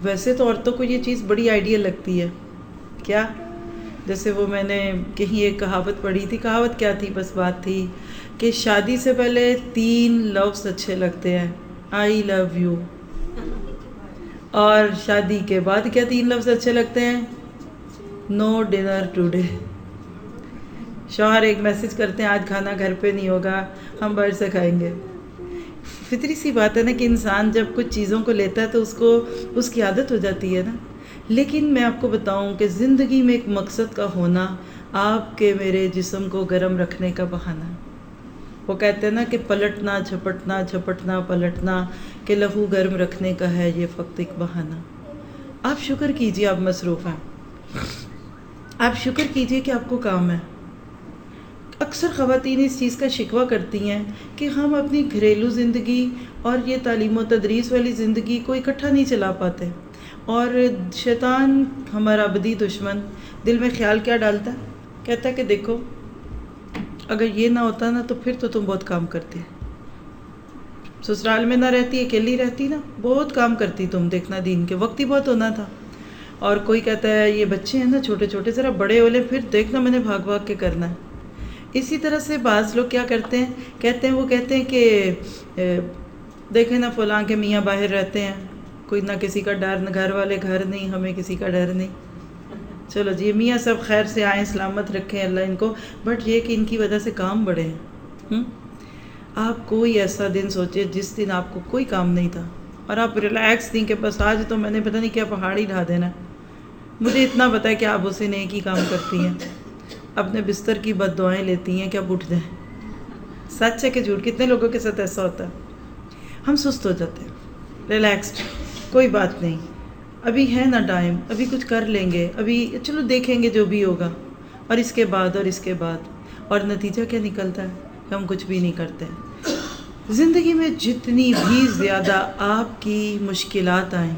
ویسے تو عورتوں کو یہ چیز بڑی آئیڈیل لگتی ہے. کیا؟ جیسے وہ میں نے کہیں ایک کہاوت پڑھی تھی. کہاوت کیا تھی؟ بس بات تھی کہ شادی سے پہلے 3 لفظ اچھے لگتے ہیں: آئی لو یو. اور شادی کے بعد کیا 3 لفظ اچھے لگتے ہیں؟ نو ڈنر ٹوڈے. شوہر ایک میسج کرتے ہیں: آج کھانا گھر پہ نہیں ہوگا، ہم باہر سے کھائیں گے. فطری سی بات ہے نا کہ انسان جب کچھ چیزوں کو لیتا ہے تو اس کی عادت ہو جاتی ہے نا. لیکن میں آپ کو بتاؤں کہ زندگی میں ایک مقصد کا ہونا آپ کے میرے جسم کو گرم رکھنے کا بہانہ ہے. وہ کہتے ہیں نا کہ پلٹنا جھپٹنا جھپٹنا پلٹنا، کہ لہو گرم رکھنے کا ہے یہ فقط ایک بہانہ. آپ شکر کیجئے آپ مصروف ہیں، آپ شکر کیجئے کہ آپ کو کام ہے. اکثر خواتین اس چیز کا شکوہ کرتی ہیں کہ ہم اپنی گھریلو زندگی اور یہ تعلیم و تدریس والی زندگی کو اکٹھا نہیں چلا پاتے. اور شیطان ہمارا ابدی دشمن دل میں خیال کیا ڈالتا ہے؟ کہتا ہے کہ دیکھو اگر یہ نہ ہوتا نا تو پھر تو تم بہت کام کرتی، سسرال میں نہ رہتی، اکیلی رہتی نا، بہت کام کرتی تم، دیکھنا دین کے وقت ہی بہت ہونا تھا. اور کوئی کہتا ہے یہ بچے ہیں نا چھوٹے چھوٹے، ذرا بڑے ہو لیں پھر دیکھنا میں نے بھاگ بھاگ کے کرنا ہے. اسی طرح سے بعض لوگ کیا کرتے ہیں، وہ کہتے ہیں کہ دیکھیں نا فلاں کے میاں باہر رہتے ہیں، کوئی نہ کسی کا ڈر، نہ گھر والے گھر نہیں، ہمیں کسی کا ڈر نہیں. چلو جی میاں سب خیر سے آئیں، سلامت رکھیں اللہ ان کو، بٹ یہ کہ ان کی وجہ سے کام بڑھے ہیں. آپ کوئی ایسا دن سوچے جس دن آپ کو کوئی کام نہیں تھا اور آپ ریلیکس تھیں کہ بس آج تو میں نے پتہ نہیں کیا پہاڑ ہی ڈھا دینا. مجھے اتنا پتہ ہے کہ آپ اسے نیک ہی کام کرتی ہیں، اپنے بستر کی بد دعائیں لیتی ہیں کہ اب اٹھ جائیں. سچ ہے کہ جھوٹ؟ کتنے لوگوں کے ساتھ ایسا ہوتا ہے؟ ہم سست ہو جاتے ہیں، ریلیکسڈ، کوئی بات نہیں، ابھی ہے نا ٹائم، ابھی کچھ کر لیں گے، ابھی چلو دیکھیں گے جو بھی ہوگا. اور اس کے بعد اور اس کے بعد، اور نتیجہ کیا نکلتا ہے کہ ہم کچھ بھی نہیں کرتے. زندگی میں جتنی بھی زیادہ آپ کی مشکلات آئیں،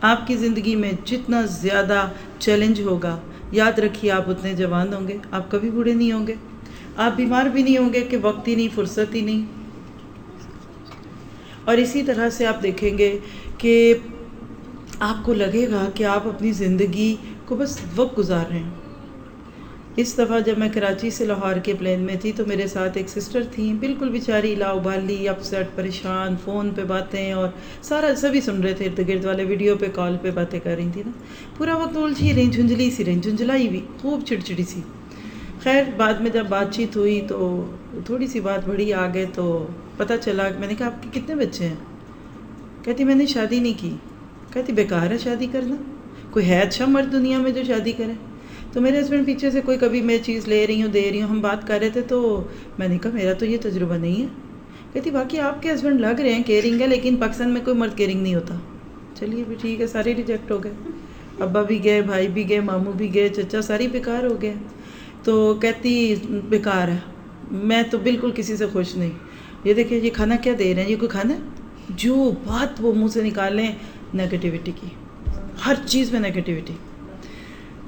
آپ کی زندگی میں جتنا زیادہ چیلنج ہوگا، یاد رکھیے آپ اتنے جوان ہوں گے، آپ کبھی بوڑھے نہیں ہوں گے. آپ بیمار بھی نہیں ہوں گے کہ وقت ہی نہیں، فرصت ہی نہیں. اور اسی طرح سے آپ دیکھیں گے کہ آپ کو لگے گا کہ آپ اپنی زندگی کو بس وقت گزار رہے ہیں. اس دفعہ جب میں کراچی سے لاہور کے پلین میں تھی تو میرے ساتھ ایک سسٹر تھیں، بالکل بیچاری لا ابالی، اپ سیٹ، پریشان، فون پہ باتیں، اور سبھی سن رہے تھے، ارد گرد والے ویڈیو پہ کال پہ باتیں کر رہی تھیں نا، پورا وقت الجھی رہی، جھنجھلی سی رہی، جھنجھلائی بھی خوب، چڑچڑی سی. خیر بعد میں جب بات چیت ہوئی تو تھوڑی سی بات بڑھی آگے، تو پتہ چلا کہ میں نے کہا آپ کے کتنے بچے ہیں؟ کہتی میں نے شادی نہیں کی. کہتی بیکار ہے شادی کرنا، کوئی ہے اچھا مرد دنیا میں جو شادی کرے؟ تو میرے ہسبینڈ پیچھے سے کوئی کبھی میں چیز لے رہی ہوں دے رہی ہوں، ہم بات کر رہے تھے تو میں نے کہا میرا تو یہ تجربہ نہیں ہے. کہتی باقی آپ کے ہسبینڈ لگ رہے ہیں کیئرنگ ہے، لیکن پاکستان میں کوئی مرد کیئرنگ نہیں ہوتا. چلیے بھی ٹھیک ہے، سارے ریجیکٹ ہو گئے، ابا بھی گئے، بھائی بھی گئے، ماموں بھی گئے، چچا، ساری بیکار ہو گئے. تو کہتی بیکار ہے، میں تو بالکل کسی سے خوش نہیں. یہ دیکھیں یہ کھانا کیا دے رہے ہیں، یہ کوئی کھانا ہے؟ جو بات وہ منہ سے نکالیں نیگیٹیوٹی کی، ہر چیز میں نیگیٹیوٹی.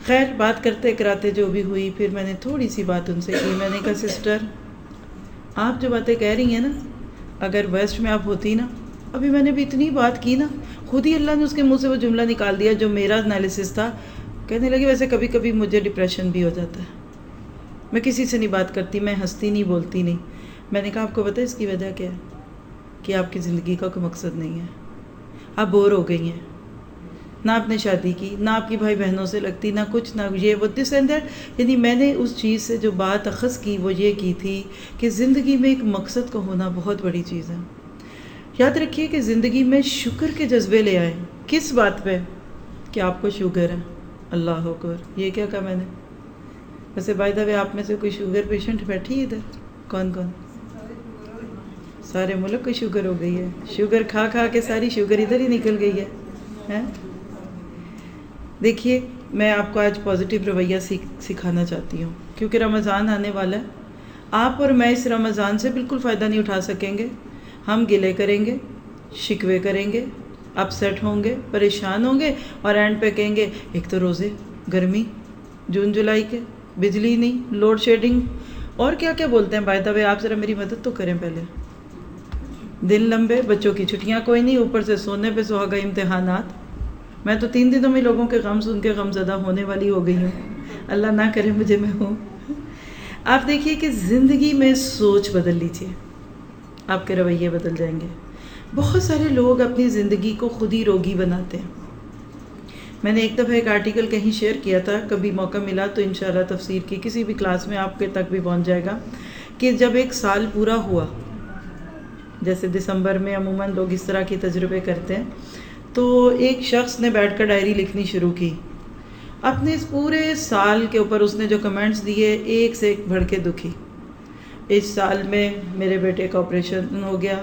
خیر بات کرتے کراتے جو بھی ہوئی، پھر میں نے تھوڑی سی بات ان سے کی. میں نے کہا سسٹر آپ جو باتیں کہہ رہی ہیں نا، اگر ویسٹ میں آپ ہوتی نا، ابھی میں نے بھی اتنی بات کی نا، خود ہی اللہ نے اس کے منہ سے وہ جملہ نکال دیا جو میرا انالیسس تھا. کہنے لگی ویسے کبھی کبھی مجھے ڈپریشن بھی ہو جاتا ہے، میں کسی سے نہیں بات کرتی، میں ہنستی نہیں، بولتی نہیں. میں نے کہا آپ کو پتہ ہے اس کی وجہ کیا ہے؟ کہ آپ کی زندگی کا کوئی مقصد نہیں ہے، آپ بور ہو گئی ہیں. نہ آپ نے شادی کی، نہ آپ کی بھائی بہنوں سے لگتی، نہ کچھ، نہ یہ وہ دس اینڈ دیٹ. یعنی میں نے اس چیز سے جو بات اخذ کی وہ یہ کی تھی کہ زندگی میں ایک مقصد کا ہونا بہت بڑی چیز ہے. یاد رکھیے کہ زندگی میں شکر کے جذبے لے آئیں. کس بات پہ؟ کہ آپ کو شوگر ہے. اللہ اکبر، یہ کیا کہا میں نے؟ ویسے بائی دا وے آپ میں سے کوئی شوگر پیشنٹ بیٹھی ادھر؟ کون کون؟ سارے ملک کو شوگر ہو گئی ہے، شوگر کھا کھا کے ساری شوگر ادھر ہی نکل گئی ہے. دیکھیے میں آپ کو آج پازیٹیو رویہ سکھانا چاہتی ہوں، کیونکہ رمضان آنے والا ہے. آپ اور میں اس رمضان سے بالکل فائدہ نہیں اٹھا سکیں گے. ہم گلے کریں گے، شکوے کریں گے، اپ سیٹ ہوں گے، پریشان ہوں گے، اور اینڈ پہ کہیں گے ایک تو روزے، گرمی، جون جولائی کے، بجلی نہیں، لوڈ شیڈنگ، اور کیا کیا بولتے ہیں. بائی دا وے آپ ذرا میری مدد تو کریں پہلے. دن لمبے، بچوں کی چھٹیاں کوئی نہیں، اوپر سے سونے پہ سہاگا امتحانات. میں تو 3 دنوں میں لوگوں کے غم سن کے غم زدہ ہونے والی ہو گئی ہوں، اللہ نہ کرے مجھے میں ہوں۔ آپ دیکھیے کہ زندگی میں سوچ بدل لیجیے، آپ کے رویے بدل جائیں گے۔ بہت سارے لوگ اپنی زندگی کو خود ہی روگی بناتے ہیں۔ میں نے ایک دفعہ ایک آرٹیکل کہیں شیئر کیا تھا، کبھی موقع ملا تو انشاءاللہ تفسیر کی کسی بھی کلاس میں آپ کے تک بھی پہنچ جائے گا، کہ جب ایک سال پورا ہوا، جیسے دسمبر میں عموماً لوگ اس طرح کے تجربے کرتے ہیں، تو ایک شخص نے بیٹھ کر ڈائری لکھنی شروع کی اپنے اس پورے سال کے اوپر۔ اس نے جو کمنٹس دیے ایک سے ایک بڑھ کے دکھی۔ اس سال میں میرے بیٹے کا آپریشن ہو گیا،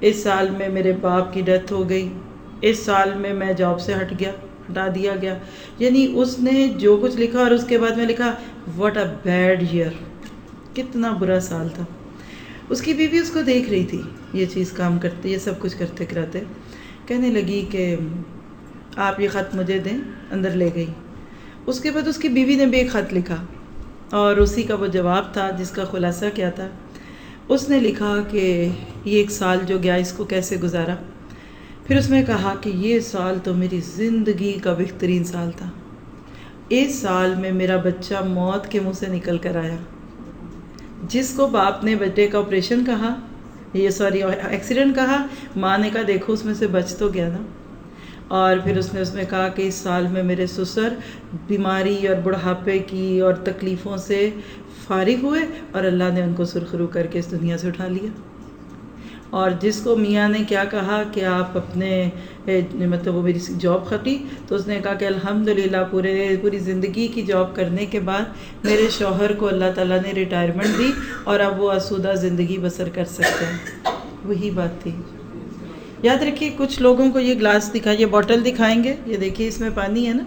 اس سال میں میرے باپ کی ڈیتھ ہو گئی، اس سال میں جاب سے ہٹا دیا گیا۔ یعنی اس نے جو کچھ لکھا اور اس کے بعد میں لکھا واٹ اے بیڈ ایئر، کتنا برا سال تھا۔ اس کی بیوی اس کو دیکھ رہی تھی، یہ چیز کام کرتے، یہ سب کچھ کرتے کراتے، کہنے لگی کہ آپ یہ خط مجھے دیں، اندر لے گئی۔ اس کے بعد اس کی بیوی نے بھی ایک خط لکھا، اور اسی کا وہ جواب تھا جس کا خلاصہ کیا تھا۔ اس نے لکھا کہ یہ ایک سال جو گیا اس کو کیسے گزارا۔ پھر اس نے کہا کہ یہ سال تو میری زندگی کا بہترین سال تھا، اس سال میں میرا بچہ موت کے منہ سے نکل کر آیا۔ جس کو باپ نے بیٹے کا آپریشن کہا، ایکسیڈنٹ کہا، ماں نے کہا دیکھو اس میں سے بچ تو گیا نا۔ اور پھر اس نے کہا کہ اس سال میں میرے سسر بیماری اور بڑھاپے کی اور تکلیفوں سے فارغ ہوئے، اور اللہ نے ان کو سرخرو کر کے اس دنیا سے اٹھا لیا۔ اور جس کو میاں نے کیا کہا کہ آپ اپنے مطلب وہ میری جاب کھٹی، تو اس نے کہا کہ الحمدللہ پوری زندگی کی جاب کرنے کے بعد میرے شوہر کو اللہ تعالیٰ نے ریٹائرمنٹ دی، اور اب وہ آسودہ زندگی بسر کر سکتے ہیں۔ وہی بات تھی۔ یاد رکھیے کچھ لوگوں کو یہ گلاس دکھائیں، یہ بوٹل دکھائیں گے، یہ دیکھیے اس میں پانی ہے نا،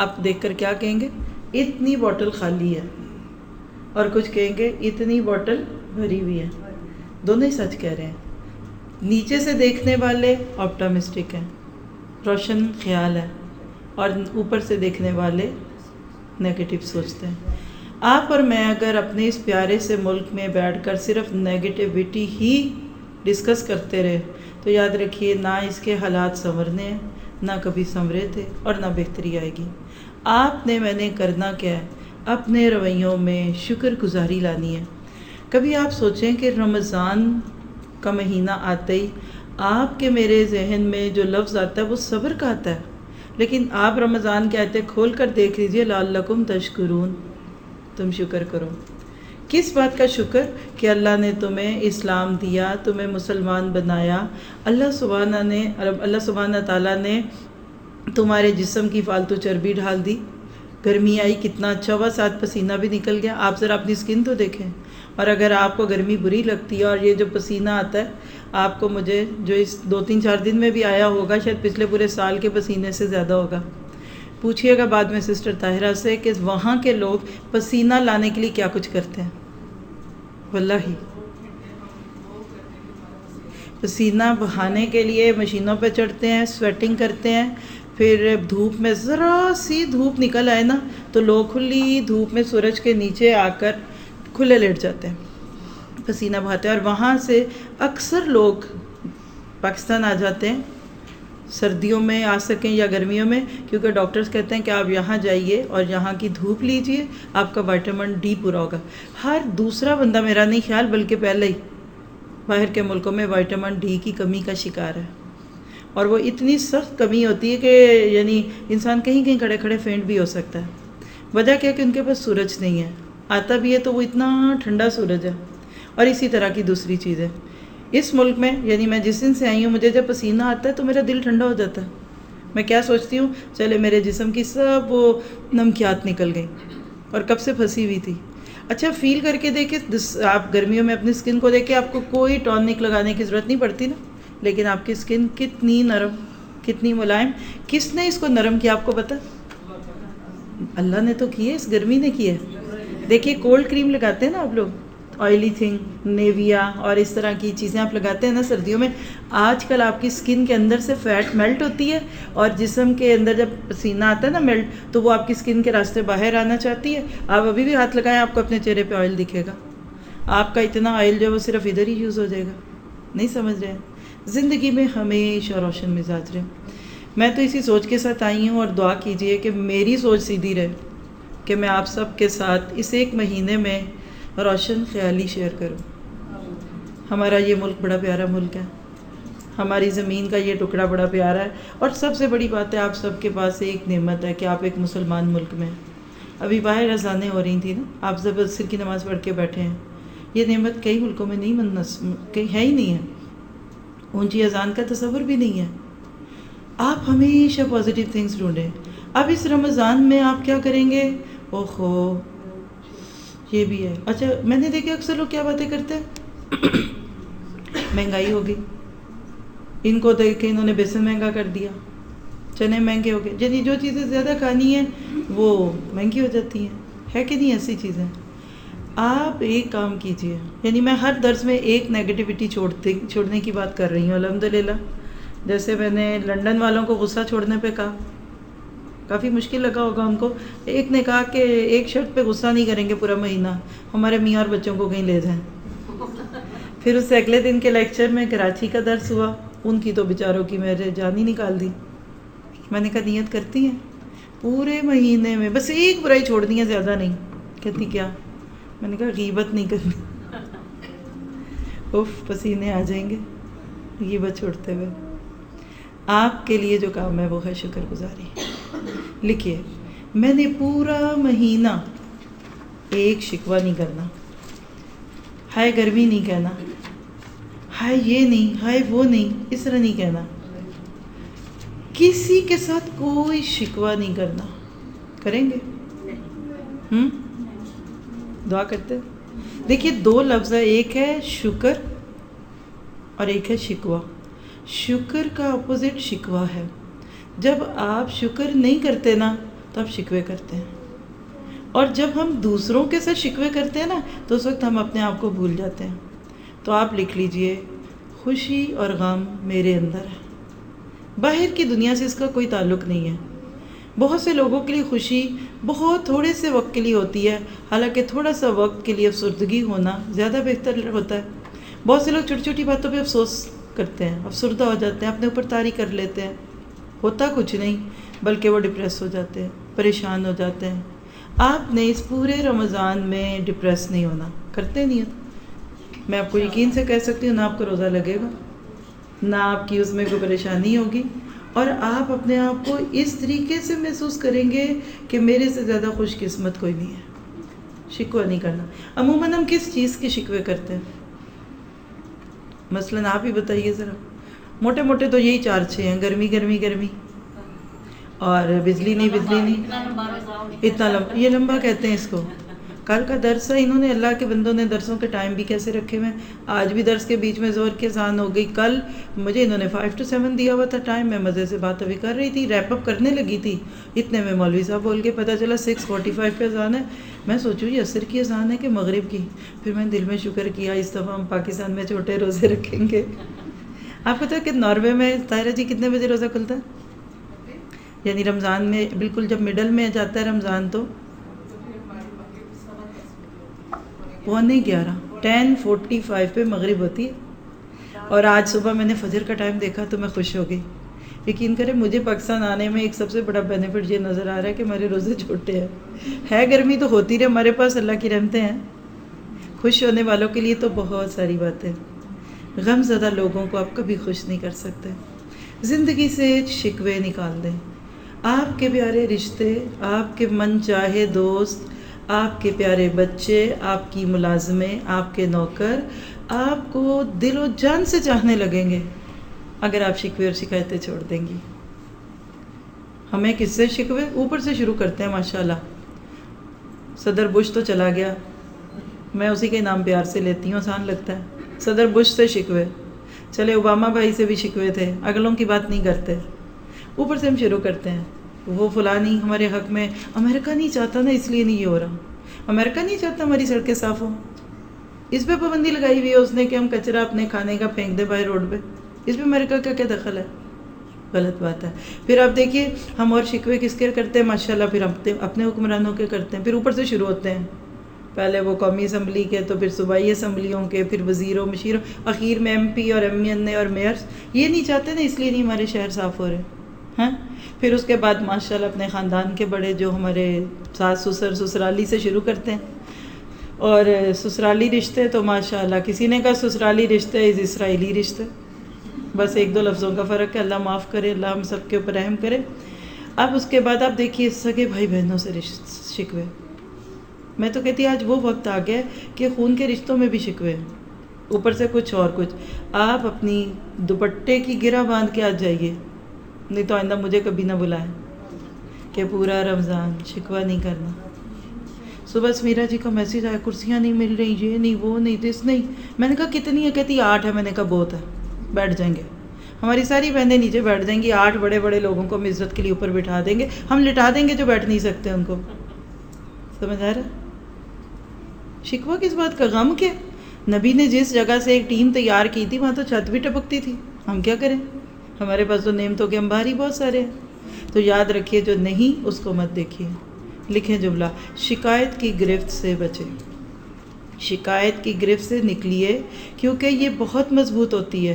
آپ دیکھ کر کیا کہیں گے؟ اتنی بوٹل خالی ہے، اور کچھ کہیں گے اتنی بوٹل بھری ہوئی ہے۔ دونوں ہی سچ کہہ رہے ہیں۔ نیچے سے دیکھنے والے آپٹامسٹک ہیں، روشن خیال ہے، اور اوپر سے دیکھنے والے نیگیٹو سوچتے ہیں۔ آپ اور میں اگر اپنے اس پیارے سے ملک میں بیٹھ کر صرف نیگیٹیوٹی ہی ڈسکس کرتے رہے تو یاد رکھیے نہ اس کے حالات سنورنے ہیں، نہ کبھی سنورے تھے، اور نہ بہتری آئے گی۔ آپ نے میں نے کرنا کیا ہے؟ اپنے رویوں میں شکر گزاری لانی ہے۔ کبھی آپ سوچیں کہ رمضان کا مہینہ آتے ہی آپ کے میرے ذہن میں جو لفظ آتا ہے وہ صبر کا آتا ہے، لیکن آپ رمضان کے آتے کھول کر دیکھ لیجئے لعلکم تشکرون، تم شکر کرو۔ کس بات کا شکر؟ کہ اللہ نے تمہیں اسلام دیا، تمہیں مسلمان بنایا، اللہ سبحانہ تعالیٰ نے تمہارے جسم کی فالتو چربی ڈال دی، گرمی آئی کتنا اچھا ہوا، ساتھ پسینہ بھی نکل گیا۔ آپ ذرا اپنی سکن تو دیکھیں، اور اگر آپ کو گرمی بری لگتی ہے اور یہ جو پسینہ آتا ہے آپ کو، مجھے جو اس 2-3-4 دن میں بھی آیا ہوگا، شاید پچھلے پورے سال کے پسینے سے زیادہ ہوگا۔ پوچھئے گا بعد میں سسٹر طاہرہ سے کہ وہاں کے لوگ پسینہ لانے کے لیے کیا کچھ کرتے ہیں۔ واللہ پسینہ بہانے کے لیے مشینوں پہ چڑھتے ہیں، سویٹنگ کرتے ہیں، پھر دھوپ میں ذرا سی دھوپ نکل آئے نا تو لوگ کھلی دھوپ میں سورج کے نیچے آ کر کھلے لیٹ جاتے ہیں، پسینہ بہاتے ہیں۔ اور وہاں سے اکثر لوگ پاکستان آ جاتے ہیں، سردیوں میں آ سکیں یا گرمیوں میں، کیونکہ ڈاکٹرز کہتے ہیں کہ آپ یہاں جائیے اور یہاں کی دھوپ لیجئے، آپ کا وائٹامن ڈی پورا ہوگا۔ ہر دوسرا بندہ، میرا نہیں خیال بلکہ پہلے ہی باہر کے ملکوں میں وائٹامن ڈی کی کمی کا شکار ہے، اور وہ اتنی سخت کمی ہوتی ہے کہ یعنی انسان کہیں کہیں کھڑے کھڑے فینٹ بھی ہو سکتا ہے۔ وجہ کیا کہ ان کے پاس سورج نہیں ہے، آتا بھی ہے تو وہ اتنا ٹھنڈا سورج ہے۔ اور اسی طرح کی دوسری چیز ہے اس ملک میں، یعنی میں جس دن سے آئی ہوں، مجھے جب پسینہ آتا ہے تو میرا دل ٹھنڈا ہو جاتا ہے۔ میں کیا سوچتی ہوں، چلے میرے جسم کی سب وہ نمکیات نکل گئیں، اور کب سے پھنسی ہوئی تھی۔ اچھا فیل کر کے دیکھیں، آپ گرمیوں میں اپنی سکن کو دیکھیں، آپ کو کوئی ٹونک لگانے کی ضرورت نہیں پڑتی نا، لیکن آپ کی سکن کتنی نرم، کتنی ملائم۔ کس نے اس کو نرم کیا آپ کو پتہ؟ اللہ نے تو کی ہے، اس گرمی نے کی ہے۔ دیکھیے کولڈ کریم لگاتے ہیں نا آپ لوگ، آئلی تھنگ، نیویا اور اس طرح کی چیزیں آپ لگاتے ہیں نا سردیوں میں، آج کل آپ کی سکن کے اندر سے فیٹ میلٹ ہوتی ہے، اور جسم کے اندر جب پسینہ آتا ہے نا میلٹ، تو وہ آپ کی سکن کے راستے باہر آنا چاہتی ہے۔ آپ ابھی بھی ہاتھ لگائیں، آپ کو اپنے چہرے پہ آئل دکھے گا۔ آپ کا اتنا آئل جو ہے وہ صرف ادھر ہی یوز ہو جائے گا، نہیں سمجھ رہے ہیں؟ زندگی میں ہمیشہ روشن مزاج رہیں۔ میں تو اسی سوچ کے ساتھ آئی ہوں، اور دعا کیجئے کہ میری سوچ سیدھی رہے، کہ میں آپ سب کے ساتھ اس ایک مہینے میں روشن خیالی شیئر کروں۔ ہمارا یہ ملک بڑا پیارا ملک ہے، ہماری زمین کا یہ ٹکڑا بڑا پیارا ہے، اور سب سے بڑی بات ہے آپ سب کے پاس ایک نعمت ہے کہ آپ ایک مسلمان ملک میں ہیں۔ ابھی باہر اذانیں ہو رہی تھیں نا، آپ جب عصر کی نماز پڑھ کے بیٹھے ہیں، یہ نعمت کئی ملکوں میں نہیں کہیں ہے ہی نہیں ہے، اونچی اذان کا تصور بھی نہیں ہے۔ آپ ہمیشہ پازیٹیو تھنگس ڈھونڈیں۔ اب اس رمضان میں آپ کیا کریں گے؟ اوہو یہ بھی ہے۔ اچھا میں نے دیکھا اکثر لوگ کیا باتیں کرتے ہیں، مہنگائی ہو گئی، ان کو دیکھ کے انہوں نے بیسن مہنگا کر دیا، چنے مہنگے ہو گئے، یعنی جو چیزیں زیادہ کھانی ہیں وہ مہنگی ہو جاتی ہیں، ہے کہ نہیں ایسی چیزیں؟ آپ ایک کام کیجئے، یعنی میں ہر درس میں ایک نیگیٹیوٹی چھوڑنے کی بات کر رہی ہوں الحمدللہ۔ جیسے میں نے لنڈن والوں کو غصہ چھوڑنے پہ کہا، کافی مشکل لگا ہوگا ان کو، ایک نے کہا کہ ایک شرط پہ غصہ نہیں کریں گے پورا مہینہ، ہمارے میاں اور بچوں کو کہیں لے جائیں۔ پھر اس سے اگلے دن کے لیکچر میں کراچی کا درس ہوا، ان کی تو بیچاروں کی میرے جان ہی نکال دی۔ میں نے کہا نیت کرتی ہیں پورے مہینے میں بس ایک برائی چھوڑنی ہے، زیادہ نہیں۔ کہتی کیا؟ میں نے کہا غیبت نہیں کرنی۔ اف پسینے آ جائیں گے غیبت چھوڑتے ہوئے۔ آپ کے لیے جو کام ہے وہ ہے شکر گزاری۔ لکھیے، میں نے پورا مہینہ ایک شکوہ نہیں کرنا، ہائے گرمی نہیں کہنا، ہائے یہ نہیں، ہائے وہ نہیں، اس طرح نہیں کہنا، کسی کے ساتھ کوئی شکوہ نہیں کرنا۔ کریں گے؟ دعا کرتے؟ دیکھیے دو لفظ ہے، ایک ہے شکر اور ایک ہے شکوہ۔ شکر کا اپوزٹ شکوہ ہے۔ جب آپ شکر نہیں کرتے نا تو آپ شکوے کرتے ہیں، اور جب ہم دوسروں کے ساتھ شکوے کرتے ہیں نا تو اس وقت ہم اپنے آپ کو بھول جاتے ہیں۔ تو آپ لکھ لیجئے، خوشی اور غم میرے اندر ہے، باہر کی دنیا سے اس کا کوئی تعلق نہیں ہے۔ بہت سے لوگوں کے لیے خوشی بہت تھوڑے سے وقت کے لیے ہوتی ہے، حالانکہ تھوڑا سا وقت کے لیے افسردگی ہونا زیادہ بہتر ہوتا ہے۔ بہت سے لوگ چھوٹی چھوٹی باتوں پہ افسوس کرتے ہیں، افسردہ ہو جاتے ہیں، اپنے اوپر طاری کر لیتے ہیں، ہوتا کچھ نہیں بلکہ وہ ڈپریس ہو جاتے ہیں، پریشان ہو جاتے ہیں۔ آپ نے اس پورے رمضان میں ڈپریس نہیں ہونا، کرتے نہیں ہیں۔ میں آپ کو یقین سے کہہ سکتی ہوں، نہ آپ کو روزہ لگے گا، نہ آپ کی اس میں کوئی پریشانی ہوگی، اور آپ اپنے آپ کو اس طریقے سے محسوس کریں گے کہ میرے سے زیادہ خوش قسمت کوئی نہیں ہے۔ شکوہ نہیں کرنا۔ عموماً ہم کس چیز کے شکوے کرتے ہیں؟ مثلاً آپ ہی بتائیے ذرا، موٹے موٹے تو یہی 4-6 ہیں، گرمی گرمی گرمی، اور بجلی نہیں بجلی نہیں، اتنا لمبا، یہ لمبا کہتے ہیں اس کو۔ کل کا درس ہے، انہوں نے اللہ کے بندوں نے درسوں کے ٹائم بھی کیسے رکھے ہوئے ہیں۔ آج بھی درس کے بیچ میں ظہر کی اذان ہو گئی، کل مجھے انہوں نے 5 to 7 دیا ہوا تھا ٹائم، میں مزے سے بات ابھی کر رہی تھی، ریپ اپ کرنے لگی تھی، اتنے میں مولوی صاحب بول کے پتہ چلا 6:45 پہ اذان ہے۔ میں سوچوں یہ عصر کی اذان ہے کہ مغرب کی؟ پھر میں نے دل میں شکر کیا اس دفعہ ہم پاکستان میں چھوٹے روزے رکھیں گے۔ آپ پتہ ہے کہ ناروے میں طاہرہ جی کتنے بجے روزہ کھلتا ہے؟ یعنی رمضان میں بالکل جب مڈل میں جاتا ہے رمضان تو 11:15، 10:45 پہ مغرب ہوتی ہے۔ اور آج صبح میں نے فجر کا ٹائم دیکھا تو میں خوش ہو گئی۔ یقین کریں مجھے پاکستان آنے میں ایک سب سے بڑا بینیفٹ یہ نظر آ رہا ہے کہ ہمارے روزے چھوٹے ہیں، ہے گرمی تو ہوتی رہے، ہمارے پاس اللہ کی رحمتیں ہیں۔ خوش ہونے والوں کے لیے تو بہت ساری باتیں، غم زدہ لوگوں کو آپ کبھی خوش نہیں کر سکتے۔ زندگی سے شکوے نکال دیں۔ آپ کے پیارے رشتے، آپ کے من چاہے دوست، آپ کے پیارے بچے، آپ کی ملازمیں، آپ کے نوکر آپ کو دل و جان سے چاہنے لگیں گے اگر آپ شکوے اور شکایتیں چھوڑ دیں گی۔ ہمیں کس سے شکوے؟ اوپر سے شروع کرتے ہیں ماشاءاللہ۔ صدر بش تو چلا گیا، میں اسی کے نام پیار سے لیتی ہوں، آسان لگتا ہے۔ صدر بش سے شکوے، چلے اوباما بھائی سے بھی شکوے تھے، اگلوں کی بات نہیں کرتے، اوپر سے ہم شروع کرتے ہیں۔ وہ فلانی ہمارے حق میں، امریکہ نہیں چاہتا نا اس لیے نہیں یہ ہو رہا، امریکہ نہیں چاہتا ہماری سڑکیں صاف ہوں، اس پہ پابندی لگائی ہوئی ہے اس نے کہ ہم کچرا اپنے کھانے کا پھینک دیں باہر روڈ پہ، اس پہ امریکہ کا کیا دخل ہے؟ غلط بات ہے۔ پھر آپ دیکھیے ہم اور شکوے کس کے کرتے ہیں ماشاءاللہ، پھر ہم اپنے حکمرانوں کے کرتے ہیں، پھر اوپر سے شروع ہوتے ہیں، پہلے وہ قومی اسمبلی کے، تو پھر صوبائی اسمبلیوں کے، پھر وزیروں مشیروں، اخیر میں ایم پی اور ایم این اے اور میئرز، یہ نہیں چاہتے نا اس لیے نہیں ہمارے شہر صاف ہو رہے۔ ہیں. پھر اس کے بعد ماشاءاللہ اپنے خاندان کے بڑے جو ہمارے ساس سسر سسرالی سے شروع کرتے ہیں. اور سسرالی رشتے تو ماشاءاللہ کسی نے کہا سسرالی رشتے از اسرائیلی رشتے، بس ایک دو لفظوں کا فرق ہے. اللہ معاف کرے، اللہ ہم سب کے اوپر رحم کرے. اب اس کے بعد آپ دیکھیے سگے بھائی بہنوں سے شکوے. میں تو کہتی آج وہ وقت آ گیا کہ خون کے رشتوں میں بھی شکوے ہیں، اوپر سے کچھ اور کچھ. آپ اپنی دوپٹے کی گرہ باندھ کے آ جائیے، نہیں تو آئندہ مجھے کبھی نہ بلائیں کہ پورا رمضان شکوہ نہیں کرنا. صبح سمیرا جی کا میسیج آیا کرسیاں نہیں مل رہی، یہ نہیں وہ نہیں دس نہیں. میں نے کہا کتنی ہے؟ کہتی 8 ہے. میں نے کہا بہت ہے، بیٹھ جائیں گے. ہماری ساری بہنیں نیچے بیٹھ جائیں گی. 8 بڑے بڑے لوگوں کو ہم عزت کے لیے اوپر بٹھا دیں گے، ہم لٹا دیں گے جو بیٹھ نہیں سکتے ان کو. سمجھ آ رہا؟ شکوہ کس بات کا؟ غم کیا؟ نبی نے جس جگہ سے ایک ٹیم تیار کی تھی وہاں تو چھت بھی ٹپکتی تھی. ہم کیا کریں؟ ہمارے پاس تو نعمتوں کے انبار ہی بہت سارے ہیں. تو یاد رکھیے جو نہیں اس کو مت دیکھیے. لکھیں جملہ، شکایت کی گرفت سے بچیں، شکایت کی گرفت سے نکلیے، کیونکہ یہ بہت مضبوط ہوتی ہے.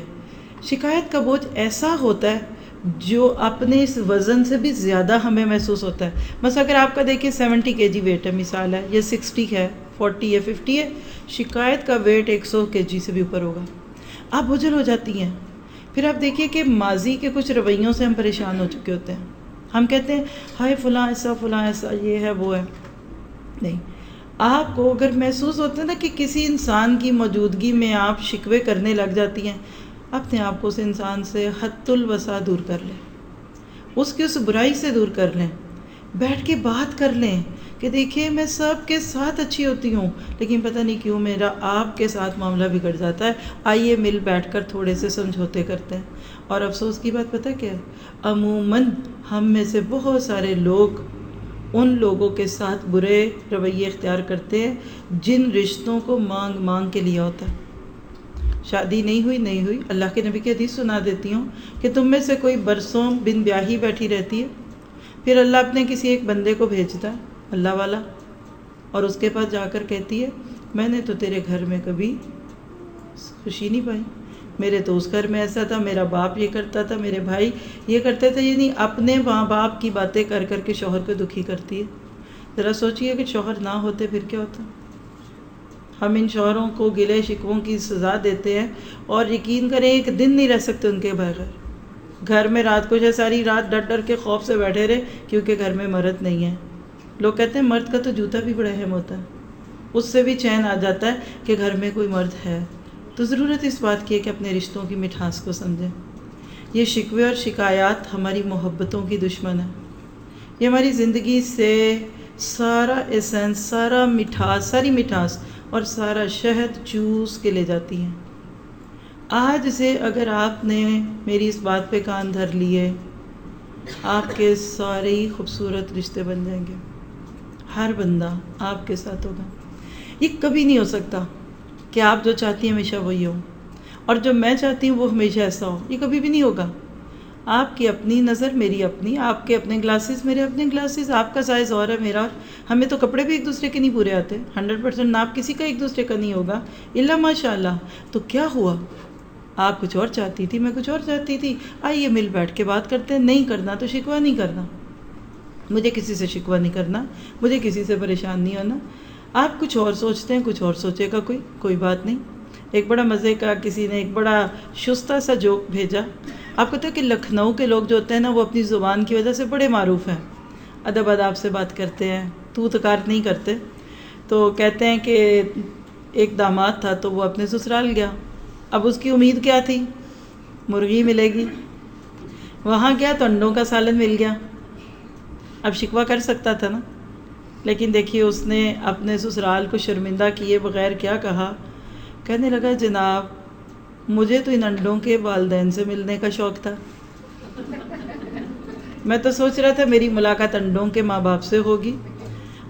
شکایت کا بوجھ ایسا ہوتا ہے جو اپنے اس وزن سے بھی زیادہ ہمیں محسوس ہوتا ہے. مثلا اگر آپ کا دیکھیں 70 kg ویٹ ہے مثال ہے، یا 60 ہے، 40 ہے، 50 ہے، شکایت کا ویٹ 100 kg سے بھی اوپر ہوگا. آپ بوجھل ہو جاتی ہیں. پھر آپ دیکھیے کہ ماضی کے کچھ رویوں سے ہم پریشان ہو چکے ہوتے ہیں. ہم کہتے ہیں ہائے فلاں ایسا یہ ہے وہ ہے. نہیں، آپ کو اگر محسوس ہوتا ہے نا کہ کسی انسان کی موجودگی میں آپ شکوے کرنے لگ جاتی ہیں، اپنے آپ کو اس انسان سے حد الوسع دور کر لیں، اس کی اس برائی سے دور کر لیں. بیٹھ کے بات کر لیں کہ دیکھیں میں سب کے ساتھ اچھی ہوتی ہوں لیکن پتہ نہیں کیوں میرا آپ کے ساتھ معاملہ بگڑ جاتا ہے. آئیے مل بیٹھ کر تھوڑے سے سمجھوتے کرتے ہیں. اور افسوس کی بات پتہ کیا ہے؟ عموماً ہم میں سے بہت سارے لوگ ان لوگوں کے ساتھ برے رویے اختیار کرتے ہیں جن رشتوں کو مانگ مانگ کے لیا ہوتا ہے. شادی نہیں ہوئی، اللہ کے نبی کی حدیث سنا دیتی ہوں کہ تم میں سے کوئی برسوں بن بیاہی بیٹھی رہتی ہے، پھر اللہ اپنے کسی ایک بندے کو بھیجتا ہے اللہ والا، اور اس کے پاس جا کر کہتی ہے میں نے تو تیرے گھر میں کبھی خوشی نہیں پائی، میرے تو اس گھر میں ایسا تھا، میرا باپ یہ کرتا تھا، میرے بھائی یہ کرتے تھے. یعنی اپنے ماں باپ کی باتیں کر کر کے شوہر کو دکھی کرتی ہے. ذرا سوچئے کہ شوہر نہ ہوتے پھر کیا ہوتا. ہم ان شوہروں کو گلے شکووں کی سزا دیتے ہیں اور یقین کریں ایک دن نہیں رہ سکتے ان کے بغیر. گھر میں رات کو ساری رات ڈر ڈر کے خوف سے بیٹھے رہے کیونکہ گھر میں مرد نہیں ہے. لوگ کہتے ہیں مرد کا تو جوتا بھی بڑا اہم ہوتا ہے، اس سے بھی چین آ جاتا ہے کہ گھر میں کوئی مرد ہے. تو ضرورت اس بات کی ہے کہ اپنے رشتوں کی مٹھاس کو سمجھیں. یہ شکوے اور شکایات ہماری محبتوں کی دشمن ہے. یہ ہماری زندگی سے سارا ایسنس، ساری مٹھاس اور سارا شہد چوس کے لے جاتی ہیں. آج سے اگر آپ نے میری اس بات پہ کان دھر لیے، آپ کے سارے ہی خوبصورت رشتے بن جائیں گے. ہر بندہ آپ کے ساتھ ہوگا. یہ کبھی نہیں ہو سکتا کہ آپ جو چاہتی ہیں ہمیشہ وہی ہو اور جو میں چاہتی ہوں وہ ہمیشہ ایسا ہو. یہ کبھی بھی نہیں ہوگا. آپ کی اپنی نظر، میری اپنی، آپ کے اپنے گلاسز، میرے اپنے گلاسز، آپ کا سائز اور ہے میرا اور. ہمیں تو کپڑے بھی ایک دوسرے کے نہیں پورے آتے. 100% ناپ کسی کا ایک دوسرے کا نہیں ہوگا الا ماشاء اللہ. تو کیا ہوا؟ آپ کچھ اور چاہتی تھی، میں کچھ اور چاہتی تھی. آئیے مل بیٹھ کے بات کرتے ہیں. نہیں کرنا تو شکوہ نہیں کرنا. مجھے کسی سے شکوہ نہیں کرنا، مجھے کسی سے پریشان نہیں ہونا. آپ کچھ اور سوچتے ہیں، کچھ اور سوچے گا کوئی بات نہیں. ایک بڑا مزے کا کسی نے ایک بڑا شستہ سا جوک بھیجا. آپ کو پتہ ہے کہ لکھنؤ کے لوگ جو ہوتے ہیں نا وہ اپنی زبان کی وجہ سے بڑے معروف ہیں، ادب آداب سے بات کرتے ہیں، تو تکار نہیں کرتے. تو کہتے ہیں کہ ایک داماد تھا تو وہ اپنے سسرال گیا. اب اس کی امید کیا تھی؟ مرغی ملے گی. وہاں گیا تو انڈوں کا سالن مل گیا. اب شکوہ کر سکتا تھا نا، لیکن دیکھیے اس نے اپنے سسرال کو شرمندہ کیے بغیر کیا کہا. کہنے لگا جناب مجھے تو ان انڈوں کے والدین سے ملنے کا شوق تھا. میں تو سوچ رہا تھا میری ملاقات انڈوں کے ماں باپ سے ہوگی.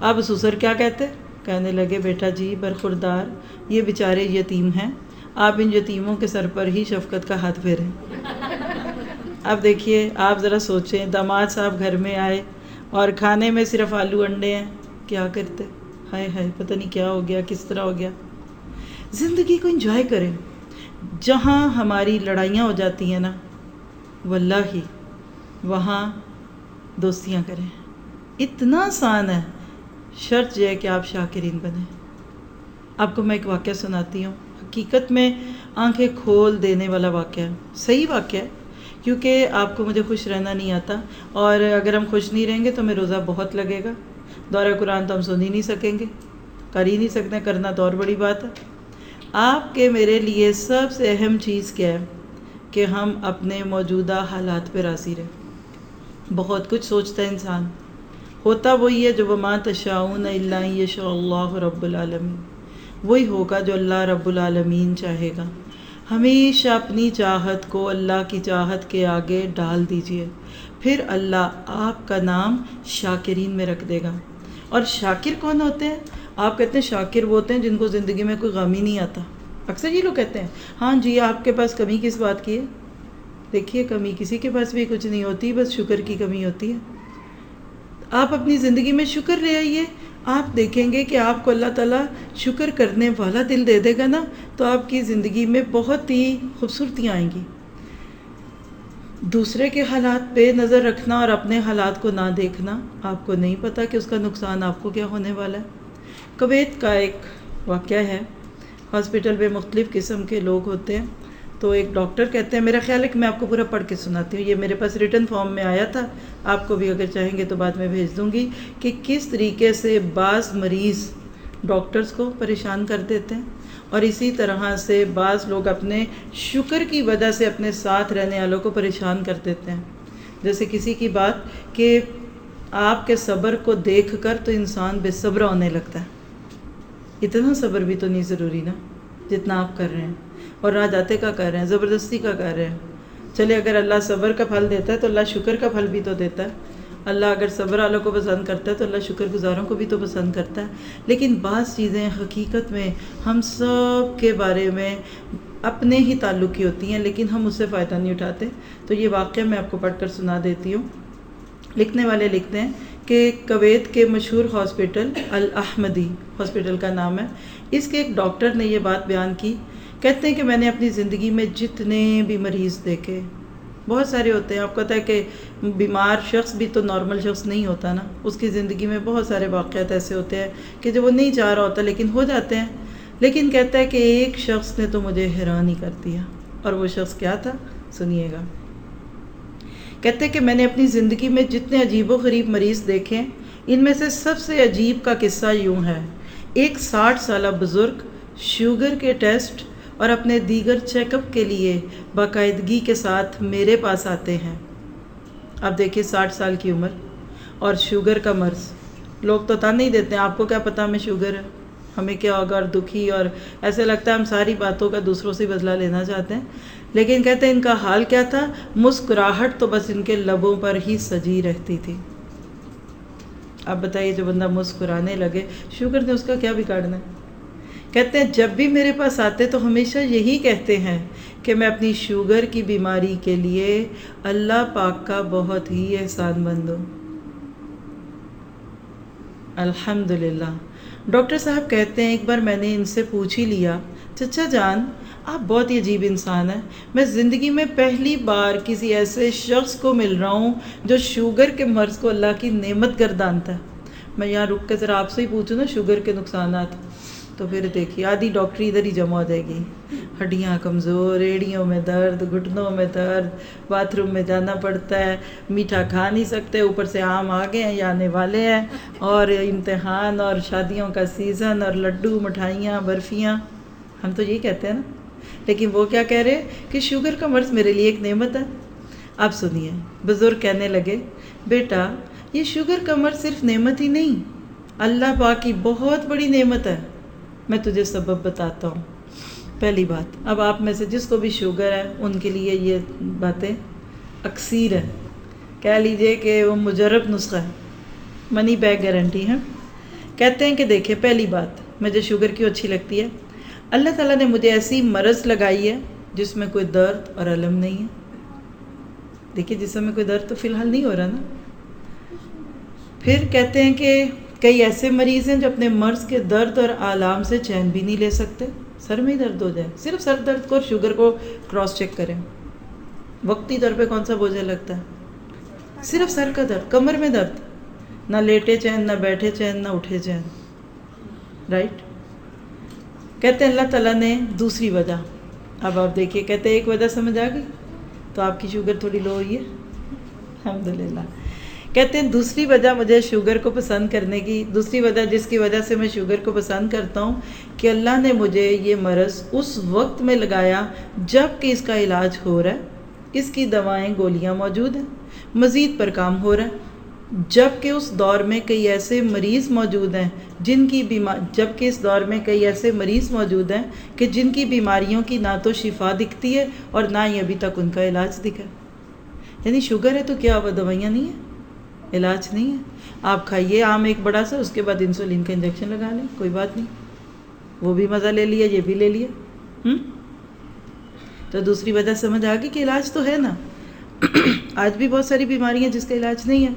اب سسر کیا کہتے؟ کہنے لگے بیٹا جی برخوردار، یہ بیچارے یتیم ہیں، آپ ان یتیموں کے سر پر ہی شفقت کا ہاتھ پھیریں. اب دیکھیے آپ ذرا سوچیں، داماد صاحب گھر میں آئے اور کھانے میں صرف آلو انڈے ہیں. کیا کرتے؟ ہائے ہائے پتہ نہیں کیا ہو گیا، کس طرح ہو گیا. زندگی کو انجوائے کریں. جہاں ہماری لڑائیاں ہو جاتی ہیں نا، واللہ وہاں دوستیاں کریں. اتنا آسان ہے، شرط یہ ہے کہ آپ شاکرین بنیں. آپ کو میں ایک واقعہ سناتی ہوں، حقیقت میں آنکھیں کھول دینے والا واقعہ ہے، صحیح واقعہ ہے. کیونکہ آپ کو مجھے خوش رہنا نہیں آتا، اور اگر ہم خوش نہیں رہیں گے تو ہمیں روزہ بہت لگے گا. دورہ قرآن تو ہم سن ہی نہیں سکیں گے، کر ہی نہیں سکتے، کرنا تو اور بڑی بات ہے. آپ کے میرے لیے سب سے اہم چیز کیا ہے کہ ہم اپنے موجودہ حالات پہ راضی رہیں. بہت کچھ سوچتا ہے انسان، ہوتا وہی ہے جو وما تشاؤون الا ان یشاء اللہ رب العالمین، وہی ہوگا جو اللہ رب العالمین چاہے گا. ہمیشہ اپنی چاہت کو اللہ کی چاہت کے آگے ڈال دیجئے، پھر اللہ آپ کا نام شاکرین میں رکھ دے گا. اور شاکر کون ہوتے ہیں؟ آپ کہتے ہیں شاکر وہ ہوتے ہیں جن کو زندگی میں کوئی غم ہی نہیں آتا. اکثر یہ لوگ کہتے ہیں ہاں جی آپ کے پاس کمی کس بات کی ہے؟ دیکھیے کمی کسی کے پاس بھی کچھ نہیں ہوتی، بس شکر کی کمی ہوتی ہے. آپ اپنی زندگی میں شکر لے آئیے، آپ دیکھیں گے کہ آپ کو اللہ تعالیٰ شکر کرنے والا دل دے دے گا نا، تو آپ کی زندگی میں بہت ہی خوبصورتیاں آئیں گی. دوسرے کے حالات پہ نظر رکھنا اور اپنے حالات کو نہ دیکھنا، آپ کو نہیں پتہ کہ اس کا نقصان آپ کو کیا ہونے والا ہے. کویت کا ایک واقعہ ہے. ہاسپٹل میں مختلف قسم کے لوگ ہوتے ہیں، تو ایک ڈاکٹر کہتے ہیں، میرا خیال ہے کہ میں آپ کو پورا پڑھ کے سناتی ہوں، یہ میرے پاس ریٹن فارم میں آیا تھا، آپ کو بھی اگر چاہیں گے تو بعد میں بھیج دوں گی، کہ کس طریقے سے بعض مریض ڈاکٹرز کو پریشان کر دیتے ہیں، اور اسی طرح سے بعض لوگ اپنے شکر کی وجہ سے اپنے ساتھ رہنے والوں کو پریشان کر دیتے ہیں. جیسے کسی کی بات کہ آپ کے صبر کو دیکھ کر تو انسان بے صبر ہونے لگتا ہے. اتنا صبر بھی تو نہیں ضروری نا جتنا آپ کر رہے ہیں، اور راہ جاتے کا کر رہے ہیں، زبردستی کا کر رہے ہیں. چلے اگر اللہ صبر کا پھل دیتا ہے تو اللہ شکر کا پھل بھی تو دیتا ہے. اللہ اگر صبر والوں کو پسند کرتا ہے تو اللہ شکر گزاروں کو بھی تو پسند کرتا ہے. لیکن بعض چیزیں حقیقت میں ہم سب کے بارے میں اپنے ہی تعلق کی ہوتی ہیں، لیکن ہم اس سے فائدہ نہیں اٹھاتے. تو یہ واقعہ میں آپ کو پڑھ کر سنا دیتی ہوں. لکھنے والے لکھتے ہیں کہ کویت کے مشہور ہاسپٹل الاحمدی ہاسپٹل کا نام ہے، اس کے ایک ڈاکٹر نے یہ بات بیان کی. کہتے ہیں کہ میں نے اپنی زندگی میں جتنے بھی مریض دیکھے، بہت سارے ہوتے ہیں، آپ کو پتہ ہے کہ بیمار شخص بھی تو نارمل شخص نہیں ہوتا نا، اس کی زندگی میں بہت سارے واقعات ایسے ہوتے ہیں کہ جو وہ نہیں چاہ رہا ہوتا لیکن ہو جاتے ہیں. لیکن کہتا ہے کہ ایک شخص نے تو مجھے حیران ہی کر دیا، اور وہ شخص کیا تھا سنیے گا. کہتے ہیں کہ میں نے اپنی زندگی میں جتنے عجیب و غریب مریض دیکھے، ان میں سے سب سے عجیب کا قصہ یوں ہے. ایک 60 سالہ بزرگ شوگر کے ٹیسٹ اور اپنے دیگر چیک اپ کے لیے باقاعدگی کے ساتھ میرے پاس آتے ہیں. اب دیکھیے 60 سال کی عمر اور شوگر کا مرض. لوگ تو تان نہیں دیتے ہیں، آپ کو کیا پتہ ہمیں شوگر ہے، ہمیں کیا ہوگا، اور دکھی، اور ایسے لگتا ہے ہم ساری باتوں کا دوسروں سے بدلہ لینا چاہتے ہیں. لیکن کہتے ہیں ان کا حال کیا تھا، مسکراہٹ تو بس ان کے لبوں پر ہی سجی رہتی تھی. اب بتائیے جو بندہ مسکرانے لگے، شوگر نے اس کا کیا بگاڑنا ہے. کہتے ہیں جب بھی میرے پاس آتے تو ہمیشہ یہی کہتے ہیں کہ میں اپنی شوگر کی بیماری کے لیے اللہ پاک کا بہت ہی احسان مند ہوں. الحمدللہ. ڈاکٹر صاحب کہتے ہیں ایک بار میں نے ان سے پوچھ ہی لیا، چچا جان آپ بہت ہی عجیب انسان ہیں، میں زندگی میں پہلی بار کسی ایسے شخص کو مل رہا ہوں جو شوگر کے مرض کو اللہ کی نعمت گردانتا ہے. میں یہاں رک کے ذرا آپ سے ہی پوچھوں نا شوگر کے نقصانات، تو پھر دیکھیے آدھی ڈاکٹری ادھر ہی جمع ہو جائے گی. ہڈیاں کمزور، ایڑیوں میں درد، گھٹنوں میں درد، باتھ روم میں جانا پڑتا ہے، میٹھا کھا نہیں سکتے، اوپر سے آم آگے ہیں یا آنے والے ہیں، اور امتحان اور شادیوں کا سیزن اور لڈو، مٹھائیاں، برفیاں. ہم تو یہی کہتے ہیں نا، لیکن وہ کیا کہہ رہے کہ شوگر کا مرض میرے لیے ایک نعمت ہے. اب سنیے، بزرگ کہنے لگے، بیٹا یہ شوگر کا مرض صرف نعمت ہی نہیں، اللہ پاک کی بہت بڑی نعمت ہے. میں تجھے سبب بتاتا ہوں. پہلی بات، اب آپ میں سے جس کو بھی شوگر ہے ان کے لیے یہ باتیں اکثیر ہیں، کہہ لیجئے کہ وہ مجرب نسخہ ہے، منی بیک گارنٹی ہے. کہتے ہیں کہ دیکھیں پہلی بات مجھے شوگر کیوں اچھی لگتی ہے، اللہ تعالیٰ نے مجھے ایسی مرض لگائی ہے جس میں کوئی درد اور الم نہیں ہے. دیکھیے جس میں کوئی درد تو فی الحال نہیں ہو رہا نا. پھر کہتے ہیں کہ کئی ایسے مریض ہیں جو اپنے مرض کے درد اور آلام سے چین بھی نہیں لے سکتے. سر میں ہی درد ہو جائے، صرف سر درد کو اور شوگر کو کراس چیک کریں، وقتی طور پہ کون سا بوجھا لگتا ہے. صرف سر کا درد، کمر میں درد، نہ لیٹے چین، نہ بیٹھے چین، نہ اٹھے چین، رائٹ. کہتے ہیں اللہ تعالیٰ نے دوسری وجہ، اب آپ دیکھیے، کہتے ہیں ایک وجہ سمجھ آ گئی تو آپ کی شوگر تھوڑی لو ہوئی ہے، الحمدللہ. کہتے ہیں دوسری وجہ مجھے شوگر کو پسند کرنے کی، دوسری وجہ جس کی وجہ سے میں شوگر کو پسند کرتا ہوں، کہ اللہ نے مجھے یہ مرض اس وقت میں لگایا جب کہ اس کا علاج ہو رہا ہے، اس کی دوائیں گولیاں موجود ہیں، مزید پر کام ہو رہا ہے، جبکہ اس دور میں کئی ایسے مریض موجود ہیں جبکہ اس دور میں کئی ایسے مریض موجود ہیں کہ جن کی بیماریوں کی نہ تو شفا دکھتی ہے اور نہ ہی ابھی تک ان کا علاج دکھا. یعنی شوگر ہے تو کیا وہ دوائیاں نہیں ہیں، علاج نہیں ہے. آپ کھائیے آم ایک بڑا سا، اس کے بعد انسولین کا انجیکشن لگا لیں، کوئی بات نہیں، وہ بھی مزہ لے لیا، یہ بھی لے لیا. تو دوسری وجہ سمجھ آ گئی کہ علاج تو ہے نا. آج بھی بہت ساری بیماریاں ہیں جس کا علاج نہیں ہے.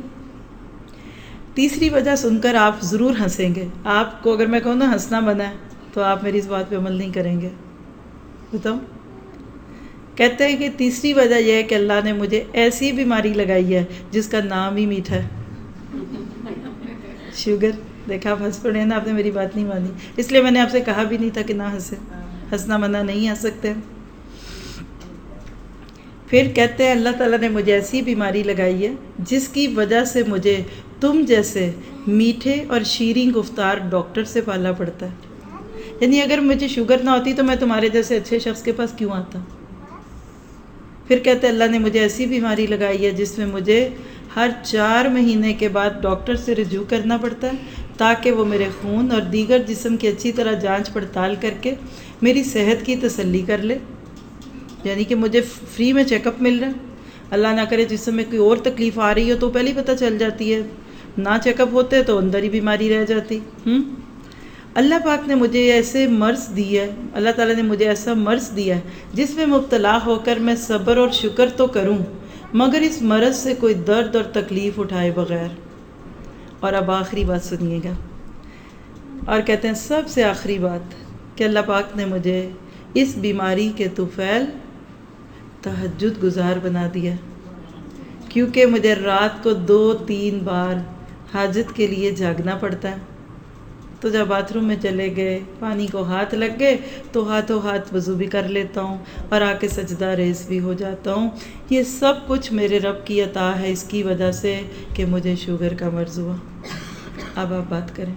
تیسری وجہ سن کر آپ ضرور ہنسیں گے. آپ کو اگر میں کہوں نا ہنسنا منع ہے تو آپ میری اس بات پہ عمل نہیں کریں گے. بتاؤ. کہتے ہیں کہ تیسری وجہ یہ ہے کہ اللہ نے مجھے ایسی بیماری لگائی ہے جس کا نام ہی میٹھا ہے، شوگر. دیکھا آپ ہنس پڑے نا، آپ نے میری بات نہیں مانی، اس لیے میں نے آپ سے کہا بھی نہیں تھا کہ نہ ہنسے. ہنسنا منع نہیں ہنس سکتے. پھر کہتے ہیں اللہ تعالیٰ نے مجھے ایسی بیماری لگائی ہے جس کی وجہ سے مجھے تم جیسے میٹھے اور شیریں گفتار ڈاکٹر سے پالنا پڑتا ہے. یعنی اگر مجھے شوگر نہ ہوتی تو میں تمہارے جیسے اچھے شخص کے پاس کیوں آتا. پھر کہتے ہیں اللہ نے مجھے ایسی بیماری لگائی ہے جس میں مجھے ہر 4 مہینے کے بعد ڈاکٹر سے رجوع کرنا پڑتا ہے تاکہ وہ میرے خون اور دیگر جسم کی اچھی طرح جانچ پڑتال کر کے میری صحت کی تسلی کر لے. یعنی کہ مجھے فری میں چیک اپ مل رہا ہے. اللہ نہ کرے جسم میں کوئی اور تکلیف آ رہی ہو تو پہلے ہی پتہ چل جاتی ہے، نہ چیک اپ ہوتے تو اندر ہی بیماری رہ جاتی. اللہ پاک نے مجھے ایسے مرض دی ہے، اللہ تعالیٰ نے مجھے ایسا مرض دیا ہے جس میں مبتلا ہو کر میں صبر اور شکر تو کروں مگر اس مرض سے کوئی درد اور تکلیف اٹھائے بغیر. اور اب آخری بات سنیے گا. اور کہتے ہیں سب سے آخری بات کہ اللہ پاک نے مجھے اس بیماری کے طفیل تہجد گزار بنا دیا، کیونکہ مجھے رات کو 2-3 بار حاجت کے لیے جاگنا پڑتا ہے. تو جب باتھ روم میں چلے گئے، پانی کو ہاتھ لگ گئے تو ہاتھوں ہاتھ وضو بھی کر لیتا ہوں اور آ کے سجدہ ریز بھی ہو جاتا ہوں. یہ سب کچھ میرے رب کی عطا ہے اس کی وجہ سے کہ مجھے شوگر کا مرض ہوا. اب آپ بات کریں.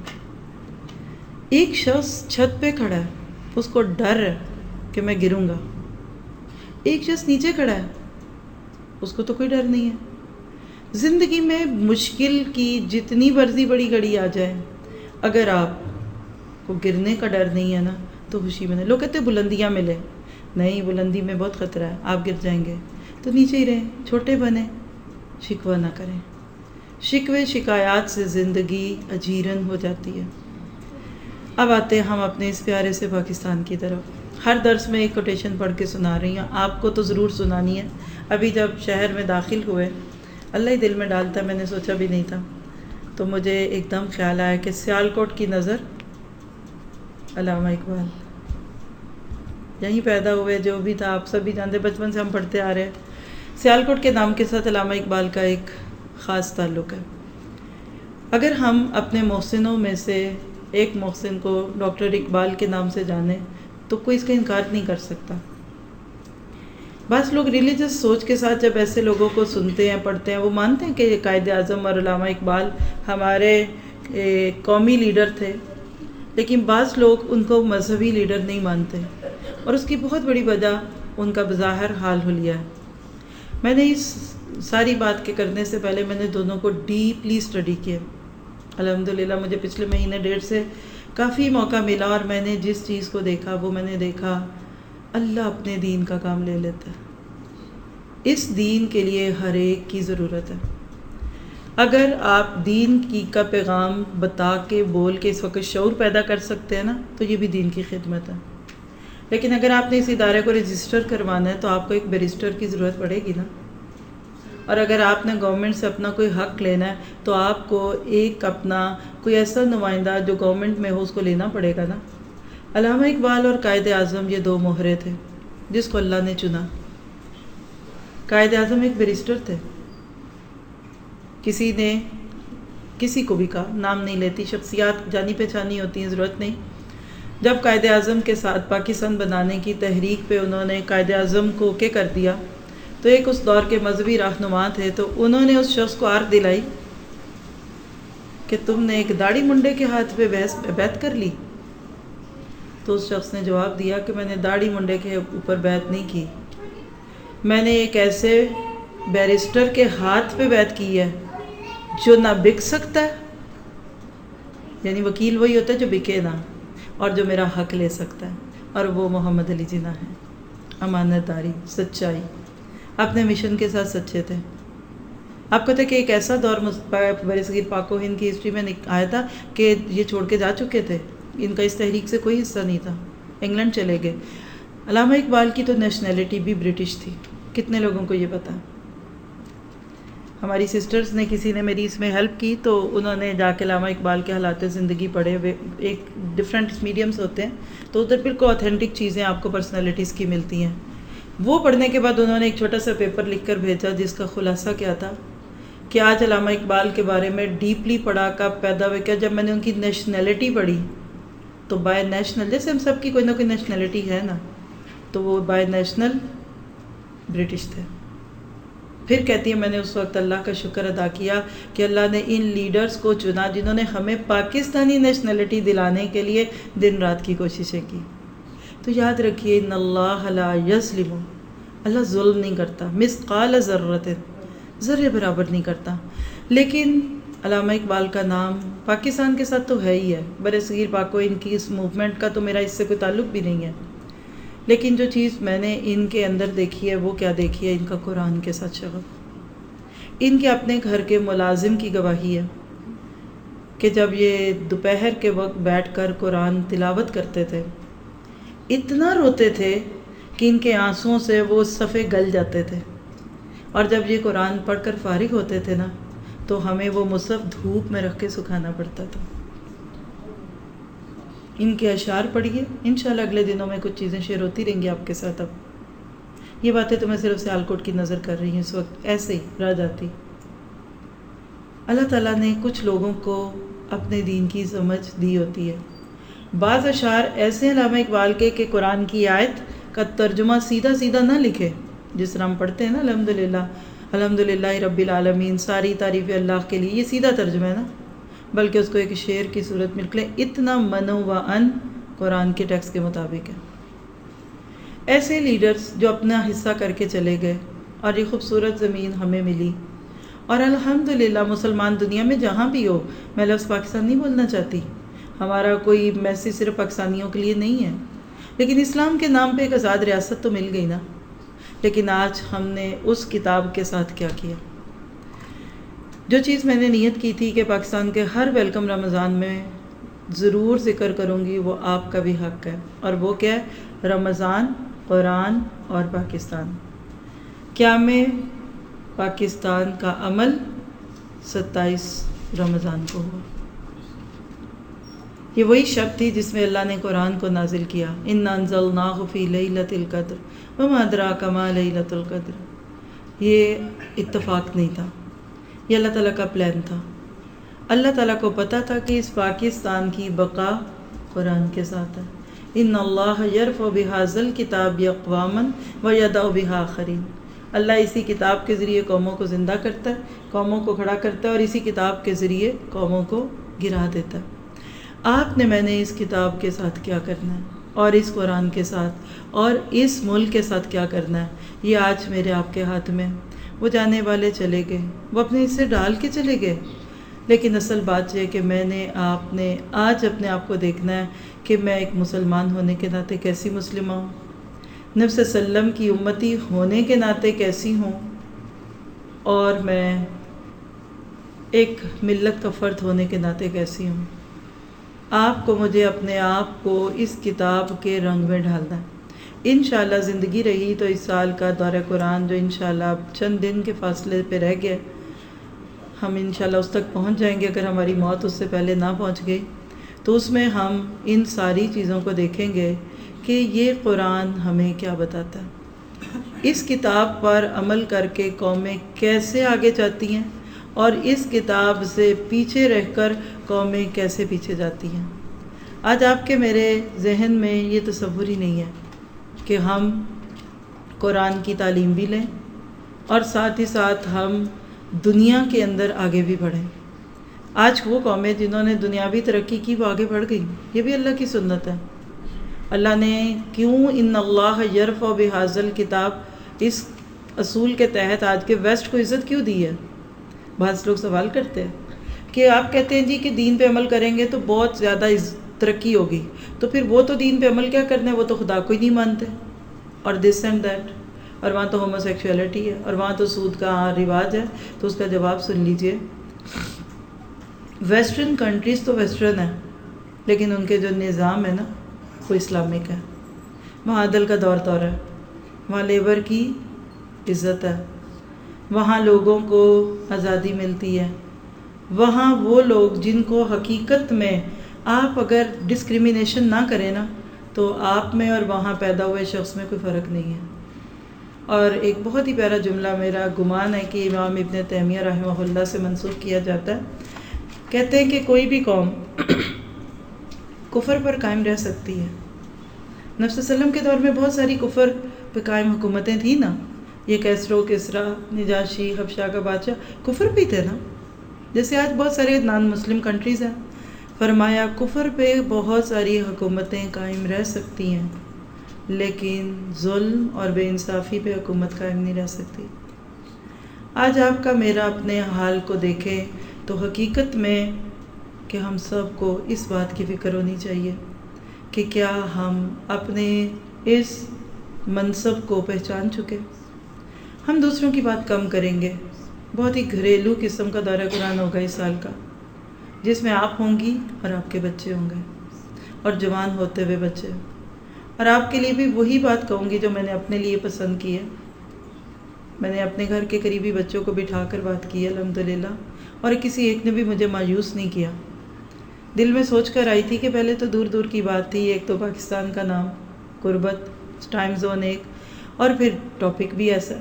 ایک شخص چھت پہ کھڑا ہے، اس کو ڈر ہے کہ میں گروں گا. ایک شخص نیچے کھڑا ہے، اس کو تو کوئی ڈر نہیں ہے. زندگی میں مشکل کی جتنی مرضی بڑی گھڑی آ جائے، اگر آپ کو گرنے کا ڈر نہیں ہے نا تو خوشی میں نہیں. لوگ کہتے ہیں بلندیاں ملے، نہیں، بلندی میں بہت خطرہ ہے، آپ گر جائیں گے. تو نیچے ہی رہیں، چھوٹے بنیں، شکوہ نہ کریں. شکوے شکایات سے زندگی اجیرن ہو جاتی ہے. اب آتے ہیں ہم اپنے اس پیارے سے پاکستان کی طرف. ہر درس میں ایک کوٹیشن پڑھ کے سنا رہی ہوں، آپ کو تو ضرور سنانی ہے. ابھی جب شہر میں داخل ہوئے، اللہ ہی دل میں ڈالتا، میں نے سوچا بھی نہیں تھا، تو مجھے ایک دم خیال آیا کہ سیالکوٹ کی نظر علامہ اقبال. یہیں پیدا ہوئے، جو بھی تھا آپ سبھی جانتے، بچپن سے ہم پڑھتے آ رہے ہیں. سیالکوٹ کے نام کے ساتھ علامہ اقبال کا ایک خاص تعلق ہے. اگر ہم اپنے محسنوں میں سے ایک محسن کو ڈاکٹر اقبال کے نام سے جانیں تو کوئی اس کا انکار نہیں کر سکتا. بعض لوگ ریلیجس سوچ کے ساتھ جب ایسے لوگوں کو سنتے ہیں، پڑھتے ہیں، وہ مانتے ہیں کہ یہ قائد اعظم اور علامہ اقبال ہمارے قومی لیڈر تھے، لیکن بعض لوگ ان کو مذہبی لیڈر نہیں مانتے، اور اس کی بہت بڑی وجہ ان کا بظاہر حال حلیہ ہے. میں نے اس ساری بات کے کرنے سے پہلے میں نے دونوں کو ڈیپلی اسٹڈی کیا. الحمدللہ مجھے پچھلے مہینے 1.5 سے کافی موقع ملا، اور میں نے جس چیز کو دیکھا وہ میں نے دیکھا اللہ اپنے دین کا کام لے لیتا ہے. اس دین کے لیے ہر ایک کی ضرورت ہے. اگر آپ دین کا پیغام بتا کے، بول کے اس وقت شعور پیدا کر سکتے ہیں نا، تو یہ بھی دین کی خدمت ہے. لیکن اگر آپ نے اس ادارے کو رجسٹر کروانا ہے تو آپ کو ایک بیرسٹر کی ضرورت پڑے گی نا. اور اگر آپ نے گورنمنٹ سے اپنا کوئی حق لینا ہے تو آپ کو ایک اپنا کوئی ایسا نمائندہ جو گورنمنٹ میں ہو اس کو لینا پڑے گا نا. علامہ اقبال اور قائد اعظم یہ 2 مہرے تھے جس کو اللہ نے چنا. قائد اعظم ایک بیرسٹر تھے، کسی نے کسی کو بھی کہا، نام نہیں لیتی، شخصیات جانی پہچانی ہوتی ہیں، ضرورت نہیں. جب قائد اعظم کے ساتھ پاکستان بنانے کی تحریک پہ انہوں نے قائد اعظم کو اوکے کر دیا، تو ایک اس دور کے مذہبی رہنما تھے، تو انہوں نے اس شخص کو آر دلائی کہ تم نے ایک داڑھی منڈے کے ہاتھ پہ بیعت کر لی. تو اس شخص نے جواب دیا کہ میں نے داڑھی منڈے کے اوپر بیعت نہیں کی، میں نے ایک ایسے بیرسٹر کے ہاتھ پہ بیعت کی ہے جو نہ بک سکتا ہے، یعنی وکیل وہی ہوتا ہے جو بکے نہ، اور جو میرا حق لے سکتا ہے، اور وہ محمد علی جناح ہے. امانت داری، سچائی، اپنے مشن کے ساتھ سچے تھے. آپ کو تھے کہ ایک ایسا دور برصغیر پاک و ہند کی ہسٹری میں آیا تھا کہ یہ چھوڑ کے جا چکے تھے، ان کا اس تحریک سے کوئی حصہ نہیں تھا، انگلینڈ چلے گئے. علامہ اقبال کی تو نیشنلٹی بھی برٹش تھی، کتنے لوگوں کو یہ پتا؟ ہماری سسٹرز نے، کسی نے میری اس میں ہیلپ کی، تو انہوں نے جا کے علامہ اقبال کے حالات زندگی پڑھے ہوئے، ایک ڈفرینٹ میڈیمز ہوتے ہیں تو ادھر بالکل آتھینٹک چیزیں آپ کو پرسنالٹیز کی ملتی ہیں. وہ پڑھنے کے بعد انہوں نے ایک چھوٹا سا پیپر لکھ کر بھیجا جس کا خلاصہ کیا تھا کہ آج علامہ اقبال کے بارے میں ڈیپلی پڑھا کب پیدا ہوئے کیا، جب میں نے ان کی نیشنلٹی پڑھی تو بائی نیشنل، جیسے ہم سب کی کوئی نہ کوئی نیشنلٹی ہے نا، تو وہ بائی نیشنل برٹش تھے. پھر کہتی ہے میں نے اس وقت اللہ کا شکر ادا کیا کہ اللہ نے ان لیڈرز کو چنا جنہوں نے ہمیں پاکستانی نیشنلٹی دلانے کے لیے دن رات کی کوششیں کی. تو یاد رکھیے ان اللہ لا یظلم، اللہ ظلم نہیں کرتا، مثقال ذرۃ، ذرے برابر نہیں کرتا. لیکن علامہ اقبال کا نام پاکستان کے ساتھ تو ہے ہی ہے، برصغیر پاک و ہند کی اس موومنٹ کا تو میرا اس سے کوئی تعلق بھی نہیں ہے. لیکن جو چیز میں نے ان کے اندر دیکھی ہے وہ کیا دیکھی ہے؟ ان کا قرآن کے ساتھ شغف. ان کے اپنے گھر کے ملازم کی گواہی ہے کہ جب یہ دوپہر کے وقت بیٹھ کر قرآن تلاوت کرتے تھے، اتنا روتے تھے کہ ان کے آنسوؤں سے وہ صفحے گل جاتے تھے، اور جب یہ قرآن پڑھ کر فارغ ہوتے تھے نا تو ہمیں وہ مصحف دھوپ میں رکھ کے سکھانا پڑتا تھا. ان کے اشعار پڑھیے، انشاءاللہ اگلے دنوں میں کچھ چیزیں شیئر ہوتی رہیں گی آپ کے ساتھ. اب یہ باتیں تو میں صرف سیالکوٹ کی نظر کر رہی ہوں اس وقت، ایسے ہی رہ جاتی. اللہ تعالیٰ نے کچھ لوگوں کو اپنے دین کی سمجھ دی ہوتی ہے. بعض اشعار ایسے علامہ اقبال کے کہ قرآن کی آیت کا ترجمہ سیدھا سیدھا نہ لکھے، جس طرح ہم پڑھتے ہیں نا الحمدللہ الحمدللہ رب العالمین، ساری تعریف اللہ کے لیے، یہ سیدھا ترجمہ ہے نا، بلکہ اس کو ایک شعر کی صورت میں نکلے، اتنا منو و ان قرآن کے ٹیکسٹ کے مطابق ہے. ایسے لیڈرز جو اپنا حصہ کر کے چلے گئے اور یہ خوبصورت زمین ہمیں ملی، اور الحمدللہ مسلمان دنیا میں جہاں بھی ہو، میں لفظ پاکستان نہیں بولنا چاہتی، ہمارا کوئی میسیج صرف پاکستانیوں کے لیے نہیں ہے، لیکن اسلام کے نام پہ ایک آزاد ریاست تو مل گئی نا. لیکن آج ہم نے اس کتاب کے ساتھ کیا کیا؟ جو چیز میں نے نیت کی تھی کہ پاکستان کے ہر ویلکم رمضان میں ضرور ذکر کروں گی، وہ آپ کا بھی حق ہے، اور وہ کیا ہے؟ رمضان، قرآن اور پاکستان. قیام پاکستان کا عمل 27 رمضان کو ہوا. یہ وہی شب تھی جس میں اللہ نے قرآن کو نازل کیا، اِنَّا أَنزَلْنَاهُ فِي لَيْلَةِ الْقَدْرِ وَمَا أَدْرَاكَ مَا لَيْلَةُ الْقَدْرِ. یہ اتفاق نہیں تھا، یہ اللہ تعالیٰ کا پلان تھا. اللہ تعالیٰ کو پتہ تھا کہ اس پاکستان کی بقا قرآن کے ساتھ ہے. ان اللہ یرفع بہذا الکتاب اقواما ویضع بہ آخرین. اللہ اسی کتاب کے ذریعے قوموں کو زندہ کرتا ہے، قوموں کو کھڑا کرتا ہے، اور اسی کتاب کے ذریعے قوموں کو گرا دیتا ہے. آپ نے، میں نے اس کتاب کے ساتھ کیا کرنا ہے، اور اس قرآن کے ساتھ اور اس ملک کے ساتھ کیا کرنا ہے، یہ آج میرے آپ کے ہاتھ میں. وہ جانے والے چلے گئے، وہ اپنے حصے ڈال کے چلے گئے، لیکن اصل بات یہ کہ میں نے، آپ نے آج اپنے آپ کو دیکھنا ہے کہ میں ایک مسلمان ہونے کے ناطے کیسی مسلمہ ہوں، نبی صلی اللہ علیہ وسلم کی امتی ہونے کے ناطے کیسی ہوں، اور میں ایک ملت کا فرد ہونے کے ناطے کیسی ہوں. آپ کو، مجھے اپنے آپ کو اس کتاب کے رنگ میں ڈھالنا ہے. انشاءاللہ زندگی رہی تو اس سال کا دورہ قرآن جو انشاءاللہ اب چند دن کے فاصلے پہ رہ گئے، ہم انشاءاللہ اس تک پہنچ جائیں گے. اگر ہماری موت اس سے پہلے نہ پہنچ گئی تو اس میں ہم ان ساری چیزوں کو دیکھیں گے کہ یہ قرآن ہمیں کیا بتاتا ہے، اس کتاب پر عمل کر کے قومیں کیسے آگے جاتی ہیں، اور اس کتاب سے پیچھے رہ کر قومیں کیسے پیچھے جاتی ہیں۔ آج آپ کے میرے ذہن میں یہ تصور ہی نہیں ہے کہ ہم قرآن کی تعلیم بھی لیں اور ساتھ ہی ساتھ ہم دنیا کے اندر آگے بھی بڑھیں۔ آج وہ قومیں جنہوں نے دنیاوی ترقی کی وہ آگے بڑھ گئی، یہ بھی اللہ کی سنت ہے۔ اللہ نے کیوں ان اللہ یرفع بہذا الکتاب اس اصول کے تحت آج کے ویسٹ کو عزت کیوں دی ہے؟ بعض لوگ سوال کرتے ہیں کہ آپ کہتے ہیں جی کہ دین پہ عمل کریں گے تو بہت زیادہ ترقی ہوگی، تو پھر وہ تو دین پہ عمل کیا کرنا ہے، وہ تو خدا کو ہی نہیں مانتے، اور دس اینڈ دیٹ، اور وہاں تو ہومو سیکشولیٹی ہے، اور وہاں تو سود کا رواج ہے۔ تو اس کا جواب سن لیجئے۔ ویسٹرن کنٹریز تو ویسٹرن ہے، لیکن ان کے جو نظام ہے نا وہ اسلامک ہے۔ وہاں عدل کا دور ہے، وہاں لیبر کی عزت ہے، وہاں لوگوں کو آزادی ملتی ہے، وہاں وہ لوگ جن کو حقیقت میں آپ اگر ڈسکریمنیشن نہ کریں نا تو آپ میں اور وہاں پیدا ہوئے شخص میں کوئی فرق نہیں ہے۔ اور ایک بہت ہی پیارا جملہ میرا گمان ہے کہ امام ابن تیمیہ رحمہ اللہ سے منسوخ کیا جاتا ہے، کہتے ہیں کہ کوئی بھی قوم کفر پر قائم رہ سکتی ہے۔ نبی صلی اللہ علیہ وسلم کے دور میں بہت ساری کفر پہ قائم حکومتیں تھیں نا، یہ کیسرو، کسرا، نجاشی، حبشہ کا بادشاہ کفر پہ تھے نا، جیسے آج بہت سارے نان مسلم کنٹریز ہیں۔ فرمایا کفر پہ بہت ساری حکومتیں قائم رہ سکتی ہیں، لیکن ظلم اور بے انصافی پہ حکومت قائم نہیں رہ سکتی۔ آج آپ کا میرا اپنے حال کو دیکھیں تو حقیقت میں کہ ہم سب کو اس بات کی فکر ہونی چاہیے کہ کیا ہم اپنے اس منصب کو پہچان چکے۔ ہم دوسروں کی بات کم کریں گے، بہت ہی گھریلو قسم کا دورہ قرآن ہوگا اس سال کا، جس میں آپ ہوں گی اور آپ کے بچے ہوں گے اور جوان ہوتے ہوئے بچے، اور آپ کے لیے بھی وہی بات کہوں گی جو میں نے اپنے لیے پسند کی ہے۔ میں نے اپنے گھر کے قریبی بچوں کو بٹھا کر بات کی ہے الحمدللہ، اور کسی ایک نے بھی مجھے مایوس نہیں کیا۔ دل میں سوچ کر آئی تھی کہ پہلے تو دور دور کی بات تھی، ایک تو پاکستان کا نام، غربت، ٹائم زون ایک، اور پھر ٹاپک بھی ایسا۔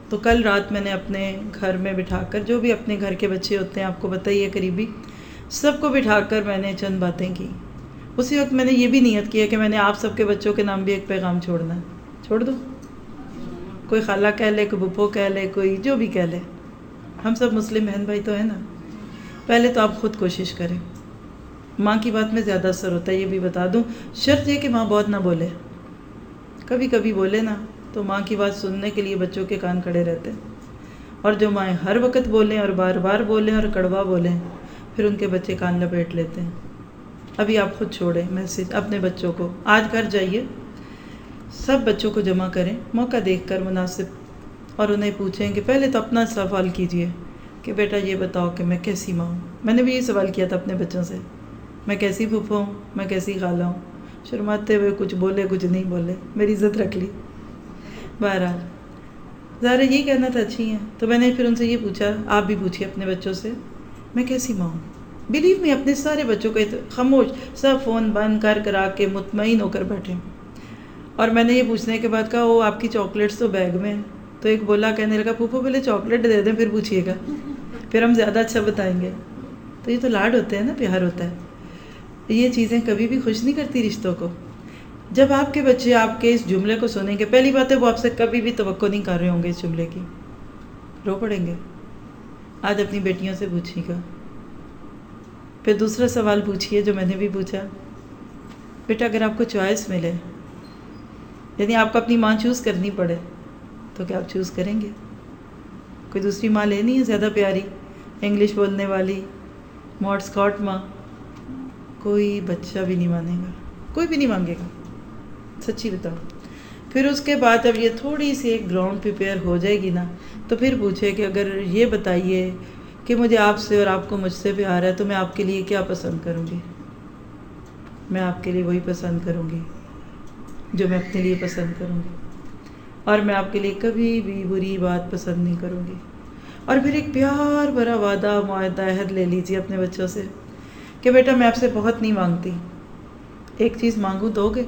تو کل رات میں نے اپنے گھر میں بٹھا کر، جو بھی اپنے گھر کے بچے ہوتے ہیں آپ کو پتہ ہی ہے قریبی، سب کو بٹھا کر میں نے چند باتیں کی۔ اسی وقت میں نے یہ بھی نیت کیا کہ میں نے آپ سب کے بچوں کے نام بھی ایک پیغام چھوڑنا ہے۔ چھوڑ دو، کوئی خالہ کہہ لے، کوئی پھپھو کہہ لے، کوئی جو بھی کہہ لے، ہم سب مسلم بہن بھائی تو ہیں نا۔ پہلے تو آپ خود کوشش کریں۔ ماں کی بات میں زیادہ اثر ہوتا ہے، یہ بھی بتا دوں، شرط یہ کہ ماں بہت نہ بولے، کبھی کبھی بولے نا تو ماں کی بات سننے کے لیے بچوں کے کان کھڑے رہتے ہیں، اور جو مائیں ہر وقت بولیں اور بار بار بولیں اور کڑوا بولیں پھر ان کے بچے کان لپیٹ لیتے ہیں۔ ابھی آپ خود چھوڑیں میسج اپنے بچوں کو، آج گھر جائیے سب بچوں کو جمع کریں موقع دیکھ کر مناسب، اور انہیں پوچھیں کہ پہلے تو اپنا سوال کیجئے کہ بیٹا یہ بتاؤ کہ میں کیسی ماں ہوں۔ میں نے بھی یہ سوال کیا تھا اپنے بچوں سے، میں کیسی پھپھو ہوں، میں کیسی خالہ ہوں۔ شرماتے ہوئے کچھ بولے کچھ نہیں بولے، میری عزت رکھ لی۔ بہرحال ظاہر یہ کہنا تھا اچھی ہیں، تو میں نے پھر ان سے یہ پوچھا، آپ بھی پوچھیے اپنے بچوں سے میں کیسی ماں ہوں۔ بلیو میں اپنے سارے بچوں کو خاموش، سب فون بند کر کرا کے مطمئن ہو کر بیٹھے، اور میں نے یہ پوچھنے کے بعد کہا وہ آپ کی چاکلیٹس تو بیگ میں ہیں، تو ایک بولا کہنے لگا پھوپھو پہلے چاکلیٹ دے دیں پھر پوچھیے گا، پھر ہم زیادہ اچھا بتائیں گے۔ تو یہ تو لاڈ ہوتے ہیں نا، پیار ہوتا ہے۔ یہ چیزیں کبھی بھی خوش نہیں کرتی رشتوں کو۔ جب آپ کے بچے آپ کے اس جملے کو سنیں گے، پہلی بات ہے وہ آپ سے کبھی بھی توقع نہیں کر رہے ہوں گے اس جملے کی، رو پڑیں گے۔ آج اپنی بیٹیوں سے پوچھیے گا۔ پھر دوسرا سوال پوچھیے جو میں نے بھی پوچھا، بیٹا اگر آپ کو چوائس ملے، یعنی آپ کو اپنی ماں چوز کرنی پڑے، تو کیا آپ چوز کریں گے؟ کوئی دوسری ماں لینی ہے زیادہ پیاری، انگلش بولنے والی، ماڈ اسکاٹ ماں؟ کوئی بچہ بھی نہیں مانے گا، کوئی بھی نہیں مانگے گا، سچی بتاؤ۔ پھر اس کے بعد اب یہ تھوڑی سی ایک گراؤنڈ پریپیئر ہو جائے گی نا، تو پھر پوچھے کہ اگر یہ بتائیے کہ مجھے آپ سے اور آپ کو مجھ سے پیار ہے تو میں آپ کے لیے کیا پسند کروں گی؟ میں آپ کے لیے وہی پسند کروں گی جو میں اپنے لیے پسند کروں گی، اور میں آپ کے لیے کبھی بھی بری بات پسند نہیں کروں گی۔ اور پھر ایک پیار بھرا وعدہ، معاہدہ، عہد لے لیجیے اپنے بچوں سے کہ بیٹا میں آپ سے بہت نہیں مانگتی، ایک چیز مانگوں دو گے؟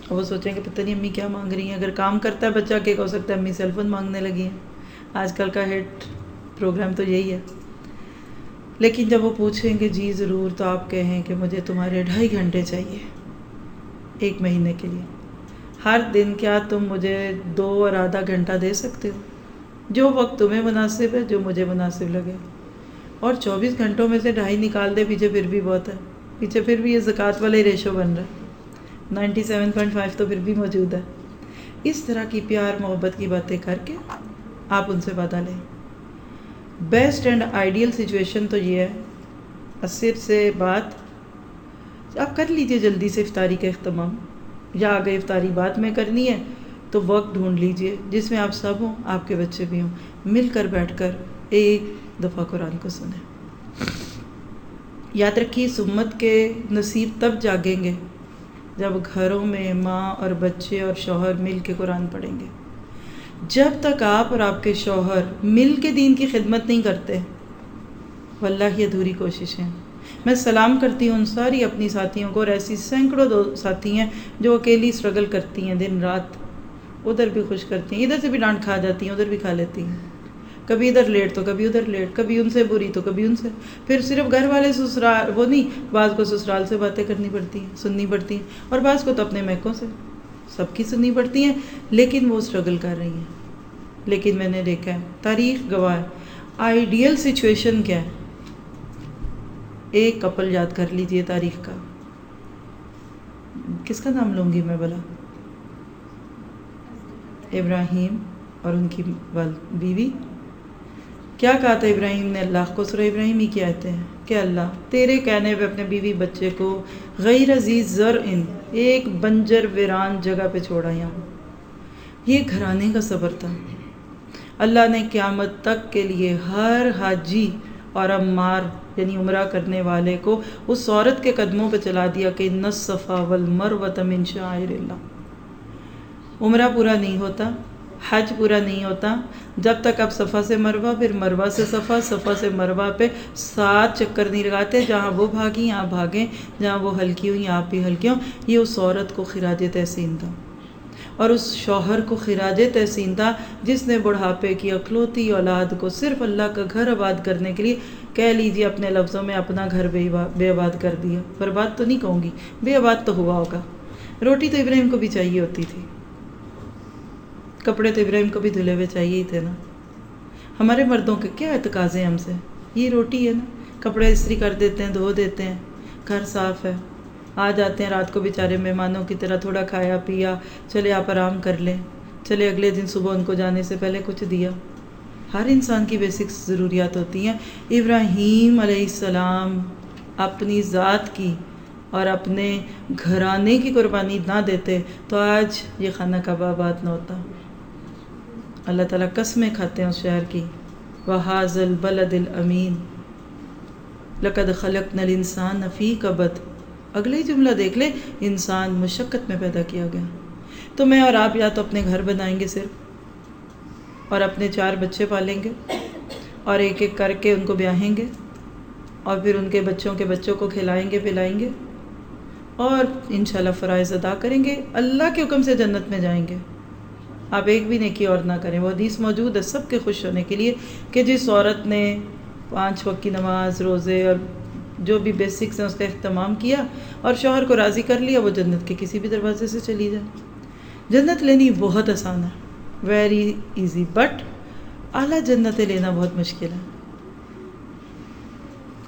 اور وہ سوچیں کہ پتہ نہیں امی کیا مانگ رہی ہیں۔ اگر کام کرتا ہے بچہ کہ ہو سکتا ہے امی سیل فون مانگنے لگی ہیں، آج کل کا ہٹ پروگرام تو یہی ہے. لیکن جب وہ پوچھیں گے جی ضرور، تو آپ کہیں کہ مجھے تمہارے 2.5 گھنٹے چاہیے 1 مہینے کے لیے. ہر دن کیا تم مجھے 2 اور آدھا گھنٹہ دے سکتے ہو؟ جو وقت تمہیں مناسب ہے، جو مجھے مناسب لگے. اور 24 گھنٹوں میں سے 2.5 نکال دے پیچھے، پھر بھی بہت ہے. پیچھے پھر بھی یہ زکوٰۃ والا ہی ریشو بن رہا ہے. 97.5 تو پھر بھی موجود ہے. اس طرح کی پیار محبت کی باتیں کر کے آپ ان سے وعدہ لیں. بیسٹ اینڈ آئیڈیل سچویشن تو یہ ہے، عصر سے بات آپ کر لیجئے جلدی سے افطاری کا اہتمام، یا اگر افطاری بعد میں کرنی ہے تو وقت ڈھونڈ لیجئے جس میں آپ سب ہوں، آپ کے بچے بھی ہوں، مل کر بیٹھ کر ایک دفعہ قرآن کو سنیں. یاد رکھیے اس امت کے نصیب تب جاگیں گے جب گھروں میں ماں اور بچے اور شوہر مل کے قرآن پڑھیں گے. جب تک آپ اور آپ کے شوہر مل کے دین کی خدمت نہیں کرتے، واللہ یہ ادھوری کوششیں. میں سلام کرتی ہوں ان ساری اپنی ساتھیوں کو، اور ایسی سینکڑوں ساتھی ہیں جو اکیلی اسٹرگل کرتی ہیں دن رات. ادھر بھی خوش کرتی ہیں، ادھر سے بھی ڈانٹ کھا جاتی ہیں، ادھر بھی کھا لیتی ہیں. کبھی ادھر لیٹ تو کبھی ادھر لیٹ، کبھی ان سے بری تو کبھی ان سے. پھر صرف گھر والے سسرال وہ نہیں، بعض کو سسرال سے باتیں کرنی پڑتی ہیں، سننی پڑتی ہیں، اور بعض کو تو اپنے میکوں سے. سب کی سننی پڑتی ہیں، لیکن وہ اسٹرگل کر رہی ہیں. لیکن میں نے دیکھا ہے، تاریخ گواہ ہے، آئیڈیل سچویشن کیا ہے. ایک کپل یاد کر لیجئے تاریخ کا، کس کا نام لوں گی میں بھلا؟ ابراہیم اور ان کی بیوی. کیا کہا تھا ابراہیم نے اللہ کو؟ سورہ ابراہیم ہی کیا آتے ہیں کہ اللہ تیرے کہنے پہ اپنے بیوی بچے کو غیر عزیز زرعن، ایک بنجر ویران جگہ پہ چھوڑا. یہاں یہ گھرانے کا صبر تھا. اللہ نے قیامت تک کے لیے ہر حاجی اور عمار یعنی عمرہ کرنے والے کو اس عورت کے قدموں پہ چلا دیا کہ ان الصفا والمروۃ من شعائر اللہ. عمرہ پورا نہیں ہوتا، حج پورا نہیں ہوتا جب تک آپ صفا سے مروہ، پھر مروہ سے صفا، صفا سے مروہ پہ 7 چکر نہیں لگاتے. جہاں وہ بھاگیں آپ بھاگیں، جہاں وہ ہلکی ہوئیں آپ بھی ہلکی ہوں. یہ اس عورت کو خراج تحسین تھا، اور اس شوہر کو خراج تحسین تھا جس نے بڑھاپے کی اکلوتی اولاد کو صرف اللہ کا گھر آباد کرنے کے لیے، کہہ لیجیے اپنے لفظوں میں، اپنا گھر بے آباد کر دیا. برباد تو نہیں کہوں گی، بے آباد تو ہوا ہوگا. روٹی تو ابراہیم کو بھی چاہیے ہوتی تھی، کپڑے تو ابراہیم کو بھی دھلے ہوئے چاہیے ہی تھے نا. ہمارے مردوں کے کیا اعتقاض ہیں ہم سے؟ یہ روٹی ہے نا، کپڑے استری کر دیتے ہیں، دھو دیتے ہیں، گھر صاف ہے، آ جاتے ہیں رات کو بیچارے مہمانوں کی طرح، تھوڑا کھایا پیا، چلے آپ آرام کر لیں، چلے اگلے دن صبح ان کو جانے سے پہلے کچھ دیا. ہر انسان کی بیسک ضروریات ہوتی ہیں. ابراہیم علیہ السلام اپنی ذات کی اور اپنے گھرانے کی قربانی نہ دیتے تو آج یہ خانہ کعبہ آباد نہ ہوتا. اللہ تعالیٰ قسمیں کھاتے ہیں اس شہر کی. وَهَٰذَا الْبَلَدِ الْأَمِينَ لَقَدْ خَلَقْنَا الْإِنسَانَ فِي كَبَدٍ. اگلے ہی جملہ دیکھ لیں، انسان مشقت میں پیدا کیا گیا. تو میں اور آپ یا تو اپنے گھر بنائیں گے صرف، اور اپنے 4 بچے پالیں گے، اور ایک ایک کر کے ان کو بیاہیں گے، اور پھر ان کے بچوں کو کھلائیں گے پلائیں گے، اور انشاءاللہ فرائض ادا کریں گے، اللہ کے حکم سے جنت میں جائیں گے. آپ ایک بھی نیکی اور نہ کریں. وہ حدیث موجود ہے سب کے خوش ہونے کے لیے کہ جس عورت نے 5 وقت کی نماز، روزے اور جو بھی بیسکس ہیں اس کا اہتمام کیا اور شوہر کو راضی کر لیا، وہ جنت کے کسی بھی دروازے سے چلی جائے. جنت لینی بہت آسان ہے، ویری ایزی، بٹ اعلیٰ جنتیں لینا بہت مشکل ہے.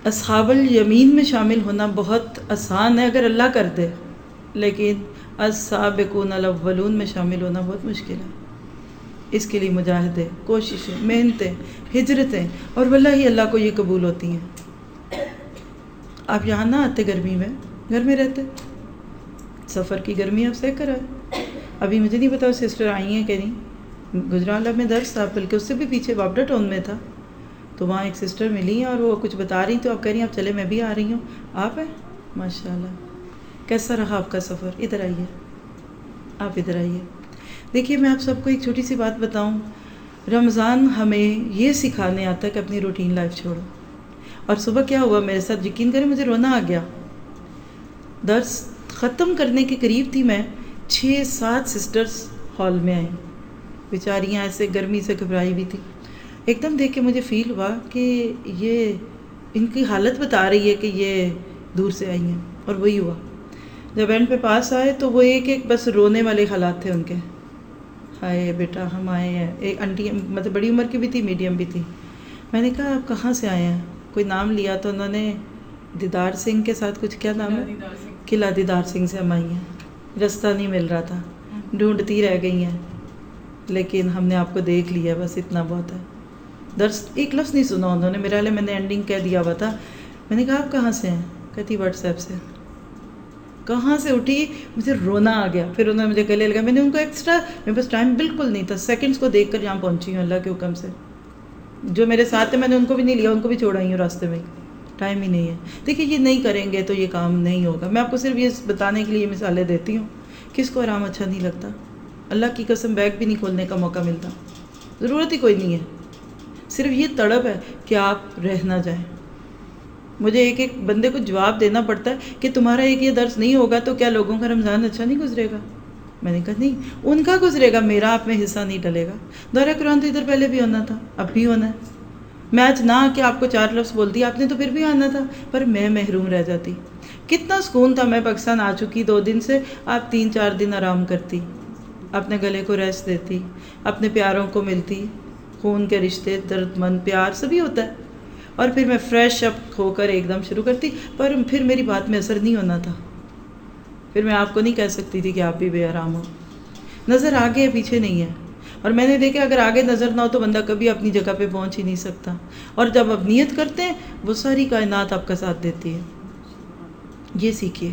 اصحاب الیمین میں شامل ہونا بہت آسان ہے اگر اللہ کر دے، لیکن السابقون الاولون میں شامل ہونا بہت مشکل ہے. اس کے لیے مجاہدے، کوششیں، محنتیں، ہجرتیں، اور واللہ ہی اللہ کو یہ قبول ہوتی ہیں. آپ یہاں نہ آتے گرمی میں، گھر میں رہتے، سفر کی گرمی آپ سہ کر آئے. ابھی مجھے نہیں پتا سسٹر آئی ہیں کہ نہیں، گجرانوالہ میں درس تھا، بلکہ اس سے بھی پیچھے واپڈا ٹاؤن میں تھا، تو وہاں ایک سسٹر ملی ہیں اور وہ کچھ بتا رہی تو آپ کہہ رہی ہیں آپ چلے، میں بھی آ رہی ہوں. آپ ہیں؟ ماشاء اللہ. کیسا رہا آپ کا سفر؟ ادھر آئیے، آپ ادھر آئیے. دیکھیے میں آپ سب کو ایک چھوٹی سی بات بتاؤں. رمضان ہمیں یہ سکھانے آتا ہے کہ اپنی روٹین لائف چھوڑو. اور صبح کیا ہوا میرے ساتھ، یقین کریں مجھے رونا آ گیا. درس ختم کرنے کے قریب تھی میں، 6-7 سسٹرز ہال میں آئیں، بیچاریاں ایسے گرمی سے گھبرائی بھی تھی. ایک دم دیکھ کے مجھے فیل ہوا کہ یہ ان کی حالت بتا رہی ہے کہ یہ دور سے آئی ہیں، اور وہی ہوا۔ جب اینڈ پہ پاس آئے تو وہ ایک بس رونے والے حالات تھے ان کے۔ ہائے بیٹا ہم آئے ہیں، ایک انٹی مطلب بڑی عمر کی بھی تھی، میڈیم بھی تھی۔ میں نے کہا آپ کہاں سے آئے ہیں؟ کوئی نام لیا تو انہوں نے دیدار سنگھ کے ساتھ کچھ، کیا نام ہے؟ قلعہ دیدار سنگھ سے ہم آئی ہیں، رستہ نہیں مل رہا تھا، ڈھونڈتی رہ گئی ہیں، لیکن ہم نے آپ کو دیکھ لیا، بس اتنا بہت ہے۔ درس ایک لفظ نہیں سنا انہوں نے، میرے حال میں نے اینڈنگ کہہ دیا ہوا تھا۔ میں نے کہا آپ کہاں سے ہیں؟ کہتی واٹس ایپ سے۔ کہاں سے اٹھی، مجھے رونا آ گیا۔ پھر انہوں نے مجھے گلے لگا، میں نے ان کو ایکسٹرا، میرے پاس ٹائم بالکل نہیں تھا، سیکنڈز کو دیکھ کر یہاں پہنچی ہوں اللہ کے حکم سے۔ جو میرے ساتھ تھے میں نے ان کو بھی نہیں لیا، ان کو بھی چھوڑ آئی ہوں راستے میں، ٹائم ہی نہیں ہے۔ دیکھیے یہ نہیں کریں گے تو یہ کام نہیں ہوگا۔ میں آپ کو صرف یہ بتانے کے لیے یہ مثالیں دیتی ہوں، کس کو آرام اچھا نہیں لگتا؟ اللہ کی قسم بیگ بھی نہیں کھولنے کا موقع ملتا، ضرورت ہی کوئی نہیں ہے، صرف یہ تڑپ ہے کہ آپ رہ نہ جائیں۔ مجھے ایک ایک بندے کو جواب دینا پڑتا ہے کہ تمہارا ایک یہ درس نہیں ہوگا تو کیا لوگوں کا رمضان اچھا نہیں گزرے گا؟ میں نے کہا نہیں، ان کا گزرے گا، میرا آپ میں حصہ نہیں ڈلے گا۔ دورہ قرآن تو ادھر پہلے بھی ہونا تھا، اب بھی ہونا ہے۔ میں آج نہ کہ آپ کو 4 لفظ بولتی، آپ نے تو پھر بھی آنا تھا، پر میں محروم رہ جاتی۔ کتنا سکون تھا، میں پاکستان آ چکی 2 دن سے، آپ 3-4 دن آرام کرتی، اپنے گلے کو ریسٹ دیتی، اپنے پیاروں کو ملتی، خون کے رشتے، درد مند پیار سبھی ہوتا ہے، اور پھر میں فریش اپ ہو کر ایک دم شروع کرتی۔ پر پھر میری بات میں اثر نہیں ہونا تھا، پھر میں آپ کو نہیں کہہ سکتی تھی کہ آپ بھی بے آرام ہو۔ نظر آگے ہے، پیچھے نہیں ہے، اور میں نے دیکھا اگر آگے نظر نہ ہو تو بندہ کبھی اپنی جگہ پہ پہنچ ہی نہیں سکتا، اور جب آپ نیت کرتے ہیں وہ ساری کائنات آپ کا ساتھ دیتی ہے۔ یہ سیکھیے،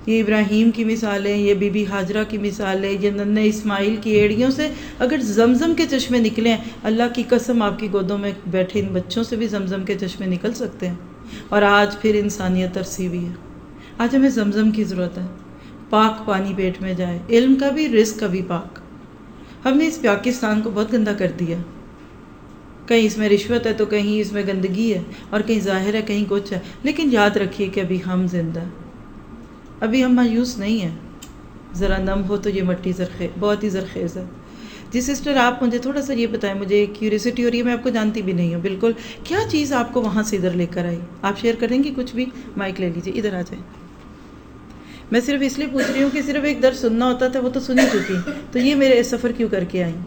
یہ ابراہیم کی مثالیں، یہ بی بی ہاجرہ کی مثالیں، یہ ننھے اسماعیل کی ایڑیوں سے اگر زمزم کے چشمے نکلے ہیں، اللہ کی قسم آپ کی گودوں میں بیٹھے ان بچوں سے بھی زمزم کے چشمے نکل سکتے ہیں۔ اور آج پھر انسانیت ترسی ہوئی ہے، آج ہمیں زمزم کی ضرورت ہے، پاک پانی پیٹ میں جائے، علم کا بھی رزق کا بھی پاک۔ ہم نے اس پاکستان کو بہت گندا کر دیا، کہیں اس میں رشوت ہے تو کہیں اس میں گندگی ہے، اور کہیں ظاہر ہے کہیں کچھ ہے، لیکن یاد رکھیے کہ ابھی ہم زندہ ہیں، ابھی ہم مایوس نہیں ہیں۔ ذرا نم ہو تو یہ مٹی بہت ہی زرخیز ہے۔ جی سسٹر، آپ مجھے تھوڑا سا یہ بتائیں، مجھے کیوریسٹی ہو رہی ہے، میں آپ کو جانتی بھی نہیں ہوں بالکل، کیا چیز آپ کو وہاں سے ادھر لے کر آئی؟ آپ شیئر کریں گی کچھ بھی؟ مائک لے لیجیے، ادھر آ جائیں۔ میں صرف اس لیے پوچھ رہی ہوں کہ صرف ایک درس سننا ہوتا تھا، وہ تو سن ہی چکی، تو یہ میرے سفر کیوں کر کے آئیں؟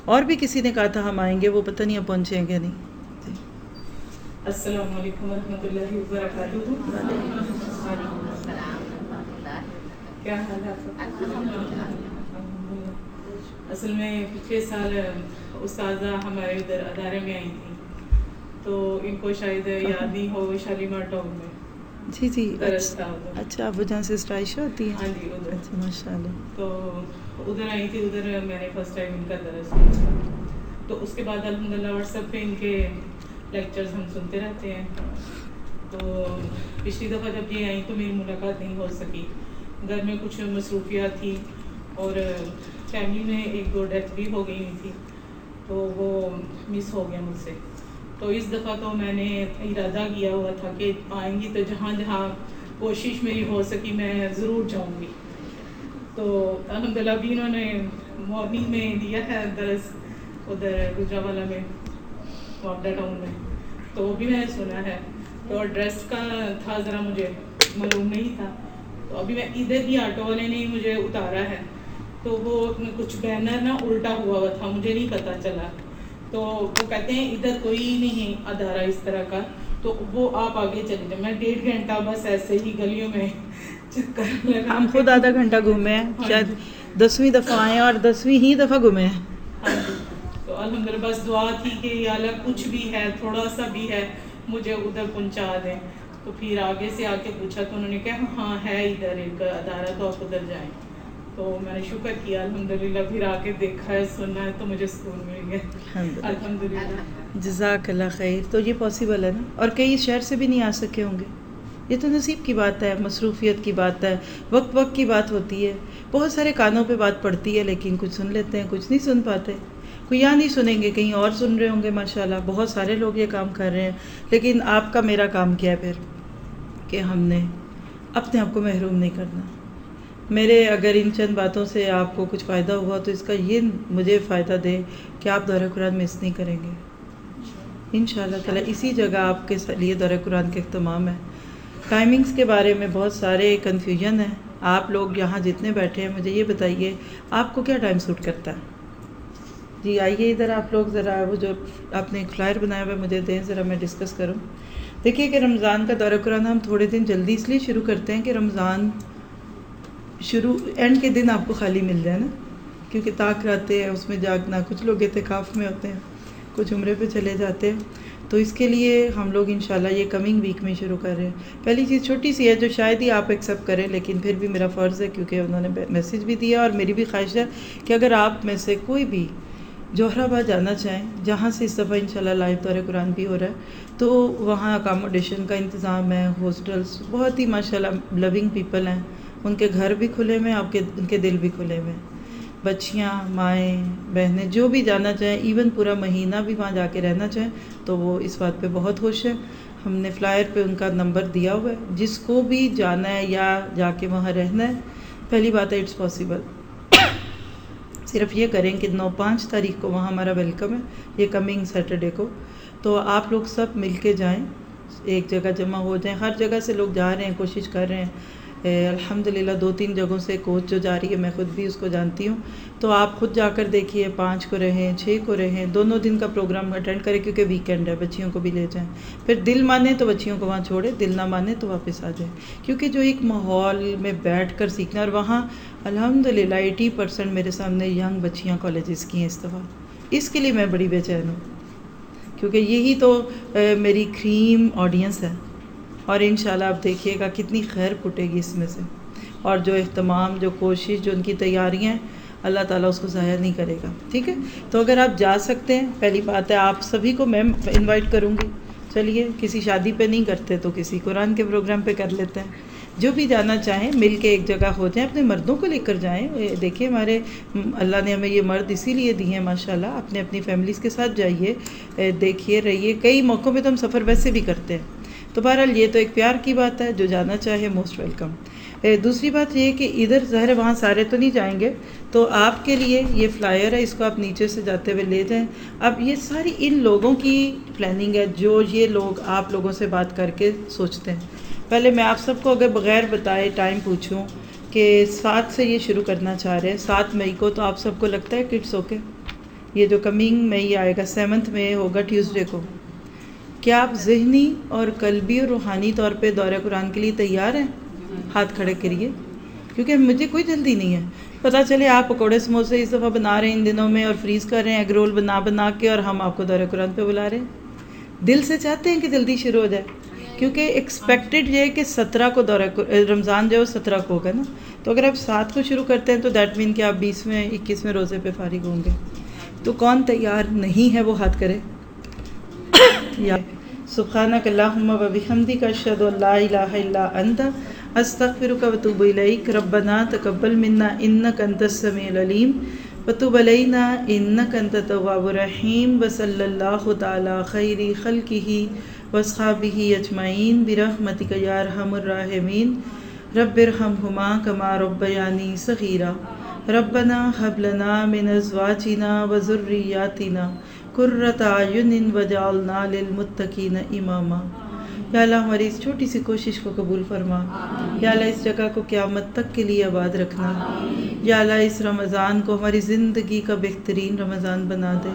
اور بھی کسی نے کہا تھا ہم آئیں گے، وہ پتہ نہیں اب پہنچے ہیں کہ نہیں۔ جی السلام علیکم ورحمۃ اللہ وبرکاتہ۔ کیا حال ہے آپ کا؟ اصل میں پچھلے سال استاذہ ہمارے ادھر ادارے میں آئی تھیں، تو ان کو شاید یاد نہیں ہو، شالیمار ٹاؤن میں جی جی درس تھا ادھر۔ اچھا، وہ جہاں سے عائشہ ہوتی ہے؟ ہاں جی ادھر، اچھا ماشاء اللہ۔ تو ادھر آئی تھی، ادھر میں نے فرسٹ ٹائم ان کا درس سنا، تو اس کے بعد الحمدللہ واٹس ایپ پہ ان کے لیکچرز ہم سنتے رہتے ہیں۔ تو پچھلی دفعہ جب یہ آئیں تو میری ملاقات نہیں ہو سکی، گھر میں کچھ مصروفیات تھی، اور فیملی میں 1-2 ڈیتھ بھی ہو گئی ہوئی تھی، تو وہ مس ہو گیا مجھ سے۔ تو اس دفعہ تو میں نے ارادہ کیا ہوا تھا کہ آئیں گی تو جہاں جہاں کوشش میری ہو سکی میں ضرور جاؤں گی۔ تو الحمدللہ بھی انہوں نے مارننگ میں دیا ہے درس ادھر گجرانوالہ میں، واپڈا ٹاؤن میں، تو وہ بھی میں نے سنا ہے۔ تو ایڈریس کا تھا ذرا مجھے معلوم نہیں تھا، تو ابھی میں ادھر ہی آٹو والے نے ہی مجھے اتارا ہے، تو وہ کچھ بینر نا الٹا ہوا تھا، مجھے نہیں پتہ چلا، تو وہ کہتے ہیں ادھر کوئی نہیں ادارہ اس طرح کا، تو وہ آپ آگے چلے جائیں۔ میں 1.5 گھنٹہ بس ایسے ہی گلیوں میں چکر لگا، ہم خود آدھا گھنٹہ گھومے ہیں، شاید 10ویں دفعہ آئے ہیں اور 10ویں ہی دفعہ گھومے ہیں۔ ہاں جی، تو الحمدللہ بس دعا تھی کہ یا اللہ کچھ بھی ہے، تھوڑا سا بھی ہے، مجھے ادھر پہنچا دیں۔ تو پھر آگے سے آ کے پوچھا تو انہوں نے کہا ہاں ہے ادھر ایک ادارہ، تو آپ ادھر جائیں۔ تو میں نے شکر کیا الحمدللہ، پھر آ کے دیکھا ہے، سنا ہے، تو مجھے سکون مل گیا الحمدللہ۔ جزاک اللہ خیر۔ تو یہ پاسبل ہے نا، اور کئی شہر سے بھی نہیں آ سکے ہوں گے، یہ تو نصیب کی بات ہے، مصروفیت کی بات ہے، وقت کی بات ہوتی ہے، بہت سارے کانوں پہ بات پڑتی ہے، لیکن کچھ سن لیتے ہیں، کچھ نہیں سن پاتے۔ کوئی یہاں نہیں سنیں گے، کہیں اور سن رہے ہوں گے، ماشاءاللہ بہت سارے لوگ یہ کام کر رہے ہیں، لیکن آپ کا میرا کام کیا ہے پھر، کہ ہم نے اپنے آپ کو محروم نہیں کرنا۔ میرے اگر ان چند باتوں سے آپ کو کچھ فائدہ ہوا تو اس کا یہ مجھے فائدہ دے کہ آپ دورہ قرآن مس نہیں کریں گے انشاءاللہ تعالی. اسی جگہ آپ کے لیے دورہ قرآن کا اہتمام ہے. ٹائمنگز کے بارے میں بہت سارے کنفیوژن ہیں. آپ لوگ یہاں جتنے بیٹھے ہیں مجھے یہ بتائیے آپ کو کیا ٹائم سوٹ کرتا ہے؟ جی آئیے ادھر آپ لوگ ذرا وہ جو آپ نے ایک فلائر بنایا ہوا ہے مجھے دیں ذرا میں ڈسکس کروں. دیکھیے کہ رمضان کا دورہ قرآن ہم تھوڑے دن جلدی اس لیے شروع کرتے ہیں کہ رمضان اینڈ کے دن آپ کو خالی مل جائے نا، کیونکہ طاق رہتے ہیں اس میں جاگنا. کچھ لوگ اعتکاف میں ہوتے ہیں، کچھ عمرے پہ چلے جاتے ہیں. تو اس کے لیے ہم لوگ انشاءاللہ یہ کمنگ ویک میں شروع کر رہے ہیں. پہلی چیز چھوٹی سی ہے جو شاید ہی آپ ایکسیپٹ کریں، لیکن پھر بھی میرا فرض ہے کیونکہ انہوں نے میسیج بھی دیا اور میری بھی خواہش ہے کہ اگر آپ میں سے کوئی بھی جوہر آباد جانا چاہیں، جہاں سے اس دفعہ انشاءاللہ لائیو دورہ قرآن بھی ہو رہا ہے، تو وہاں اکاموڈیشن کا انتظام ہے، ہاسٹلس بہت ہی ماشاءاللہ لونگ پیپل ہیں. ان کے گھر بھی کھلے ہوئے ہیں، ان کے دل بھی کھلے ہوئے ہیں. بچیاں، مائیں، بہنیں جو بھی جانا چاہیں، ایون پورا مہینہ بھی وہاں جا کے رہنا چاہیں تو وہ اس بات پہ بہت خوش ہیں. ہم نے فلائر پہ ان کا نمبر دیا ہوا ہے. جس کو بھی جانا ہے یا جا کے وہاں رہنا ہے، پہلی بات ہے اٹس پاسبل. صرف یہ کریں کہ 9-5 تاریخ کو وہاں ہمارا ویلکم ہے، یہ کمنگ سیٹرڈے کو. تو آپ لوگ سب مل کے جائیں، ایک جگہ جمع ہو جائیں. ہر جگہ سے لوگ جا رہے ہیں، کوشش کر رہے ہیں. الحمدللہ 2-3 جگہوں سے کوچ جو جا رہی ہے، میں خود بھی اس کو جانتی ہوں. تو آپ خود جا کر دیکھیے، 5 کو رہیں، 6 کو رہیں، دونوں دن کا پروگرام اٹینڈ کریں کیونکہ ویکینڈ ہے. بچیوں کو بھی لے جائیں. پھر دل مانے تو بچیوں کو وہاں چھوڑے، دل نہ مانے تو واپس آ جائیں. کیونکہ جو ایک ماحول میں بیٹھ کر سیکھنا، اور وہاں الحمدللہ 80% میرے سامنے ینگ بچیاں کالجز کی ہیں اس دفعہ. اس کے لیے میں بڑی بے چین ہوں کیونکہ یہی تو میری کریم آڈینس ہے. اور انشاءاللہ آپ دیکھیے گا کتنی خیر پھوٹے گی اس میں سے. اور جو اہتمام، جو کوشش، جو ان کی تیاریاں ہیں، اللہ تعالیٰ اس کو ضائع نہیں کرے گا. ٹھیک ہے؟ تو اگر آپ جا سکتے ہیں، پہلی بات ہے آپ سبھی کو میں انوائٹ کروں گی. چلیے کسی شادی پہ نہیں کرتے تو کسی قرآن کے پروگرام پہ کر لیتے ہیں. جو بھی جانا چاہیں مل کے ایک جگہ ہو جائیں. اپنے مردوں کو لے کر جائیں. دیکھیے ہمارے اللہ نے ہمیں یہ مرد اسی لیے دیے ہیں ماشاءاللہ. اپنی فیملیز کے ساتھ جائیے، دیکھیے، رہیے. کئی موقعوں پہ تو ہم سفر ویسے بھی کرتے ہیں. تو بہرحال یہ تو ایک پیار کی بات ہے. جو جانا چاہے موسٹ ویلکم. دوسری بات یہ کہ ادھر ظاہر ہے وہاں سارے تو نہیں جائیں گے، تو آپ کے لیے یہ فلائر ہے، اس کو آپ نیچے سے جاتے ہوئے لے جائیں. اب یہ ساری ان لوگوں کی پلاننگ ہے جو یہ لوگ آپ لوگوں سے بات کر کے سوچتے ہیں. پہلے میں آپ سب کو اگر بغیر بتائے ٹائم پوچھوں کہ 7 سے یہ شروع کرنا چاہ رہے ہیں، 7 مئی کو، تو آپ سب کو لگتا ہے کٹس اوکے؟ یہ جو کمنگ مئی آئے گا 7 میں ہوگا ٹیوزڈے کو. کیا آپ ذہنی اور قلبی اور روحانی طور پہ دورہ قرآن کے لیے تیار ہیں؟ ہاتھ کھڑے کریے. کیونکہ مجھے کوئی جلدی نہیں ہے. پتہ چلے آپ پکوڑے سموسے اس دفعہ بنا رہے ہیں ان دنوں میں اور فریز کر رہے ہیں ایگ رول بنا کے، اور ہم آپ کو دورہ قرآن پہ بلا رہے ہیں. دل سے چاہتے ہیں کہ جلدی شروع ہو جائے، کیونکہ ایکسپیکٹڈ یہ ہے کہ 17 کو رمضان جو ہے وہ 17 کو ہوگا نا. تو اگر آپ 7 کو شروع کرتے ہیں تو دیٹ مین کہ آپ 20ویں 21ویں روزے پہ فارغ ہوں گے. تو کون تیار نہیں ہے وہ ہاتھ کرے. یا سبحانک اللہم و بحمدک اشہد ان لا الہ الا انت استغفرک و اتوب الیک. ربنا تقبل منا انک انت السمیع العلیم وتب علینا انک انت التواب الرحیم. وصلی اللہ تعالی خیر خلقہ واصحابہ اجمعین برحمتک یا ارحم الراحمین. رب ارحمہما کما ربیانی صغیرا. ربنا ہب لنا من ازواجنا و ذریاتنا قرۃ اعین وجعلنا للمتقین اماما. یا اللہ ہماری اس چھوٹی سی کوشش کو قبول فرما. یا اللہ اس جگہ کو قیامت تک کے لیے آباد رکھنا. یا اللہ اس رمضان کو ہماری زندگی کا بہترین رمضان بنا دے.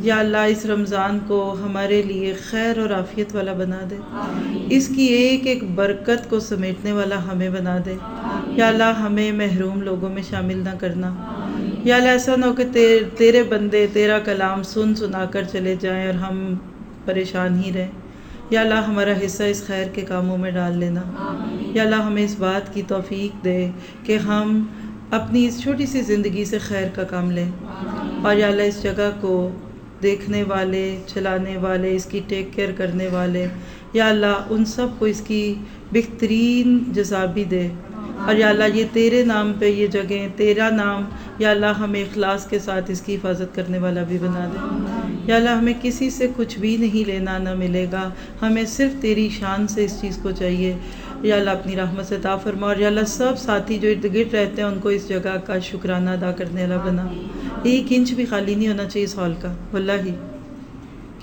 یا اللہ اس رمضان کو ہمارے لیے خیر اور عافیت والا بنا دے. اس کی ایک ایک برکت کو سمیٹنے والا ہمیں بنا دے. یا اللہ ہمیں محروم لوگوں میں شامل نہ کرنا. یا اللہ ایسا نہ ہو کہ تیرے بندے تیرا کلام سنا کر چلے جائیں اور ہم پریشان ہی رہیں. یا اللہ ہمارا حصہ اس خیر کے کاموں میں ڈال لینا. یا اللہ ہمیں اس بات کی توفیق دے کہ ہم اپنی اس چھوٹی سی زندگی سے خیر کا کام لیں. اور یا اللہ اس جگہ کو دیکھنے والے، چلانے والے، اس کی ٹیک کیئر کرنے والے، یا اللہ ان سب کو اس کی بہترین جزا بھی دے. اور یا اللہ یہ تیرے نام پہ یہ جگہیں، تیرا نام، یا اللہ ہمیں اخلاص کے ساتھ اس کی حفاظت کرنے والا بھی بنا دے. یا اللہ ہمیں کسی سے کچھ بھی نہیں لینا نہ ملے گا، ہمیں صرف تیری شان سے اس چیز کو چاہیے. یا اللہ اپنی رحمت سے عطا فرما. اور یا اللہ سب ساتھی جو ارد گرد رہتے ہیں ان کو اس جگہ کا شکرانہ ادا کرنے والا بنا. ایک انچ بھی خالی نہیں ہونا چاہیے اس ہال کا واللہ،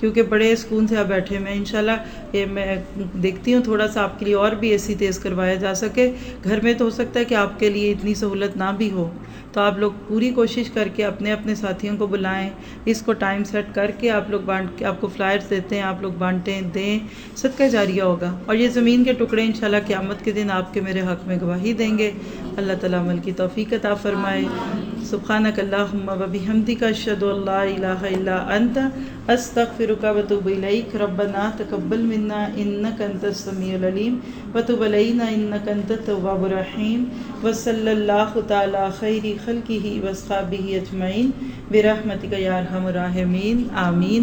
کیونکہ بڑے سکون سے آپ بیٹھے میں انشاءاللہ یہ میں دیکھتی ہوں تھوڑا سا آپ کے لیے اور بھی اے سی تیز کروایا جا سکے. گھر میں تو ہو سکتا ہے کہ آپ کے لیے اتنی سہولت نہ بھی ہو، تو آپ لوگ پوری کوشش کر کے اپنے اپنے ساتھیوں کو بلائیں، اس کو ٹائم سیٹ کر کے آپ لوگ بانٹ کے، آپ کو فلائرز دیتے ہیں آپ لوگ بانٹیں دیں، صدقہ جاریہ ہوگا. اور یہ زمین کے ٹکڑے انشاءاللہ قیامت کے دن آپ کے میرے حق میں گواہی دیں گے. اللہ تعالیٰ عمل کی توفیق عطا فرمائے. سبحانک اللہم و بحمدک اشہد ان لا الہ الا انت استغفرک و اتوب الیک. ربنا تقبل منا انک انت السمیع العلیم وتب علینا انک انت التواب الرحیم. وصلی اللہ تعالی خیر خلقہ واصحابہ اجمعین برحمتک یا ارحم الراحمین. آمین.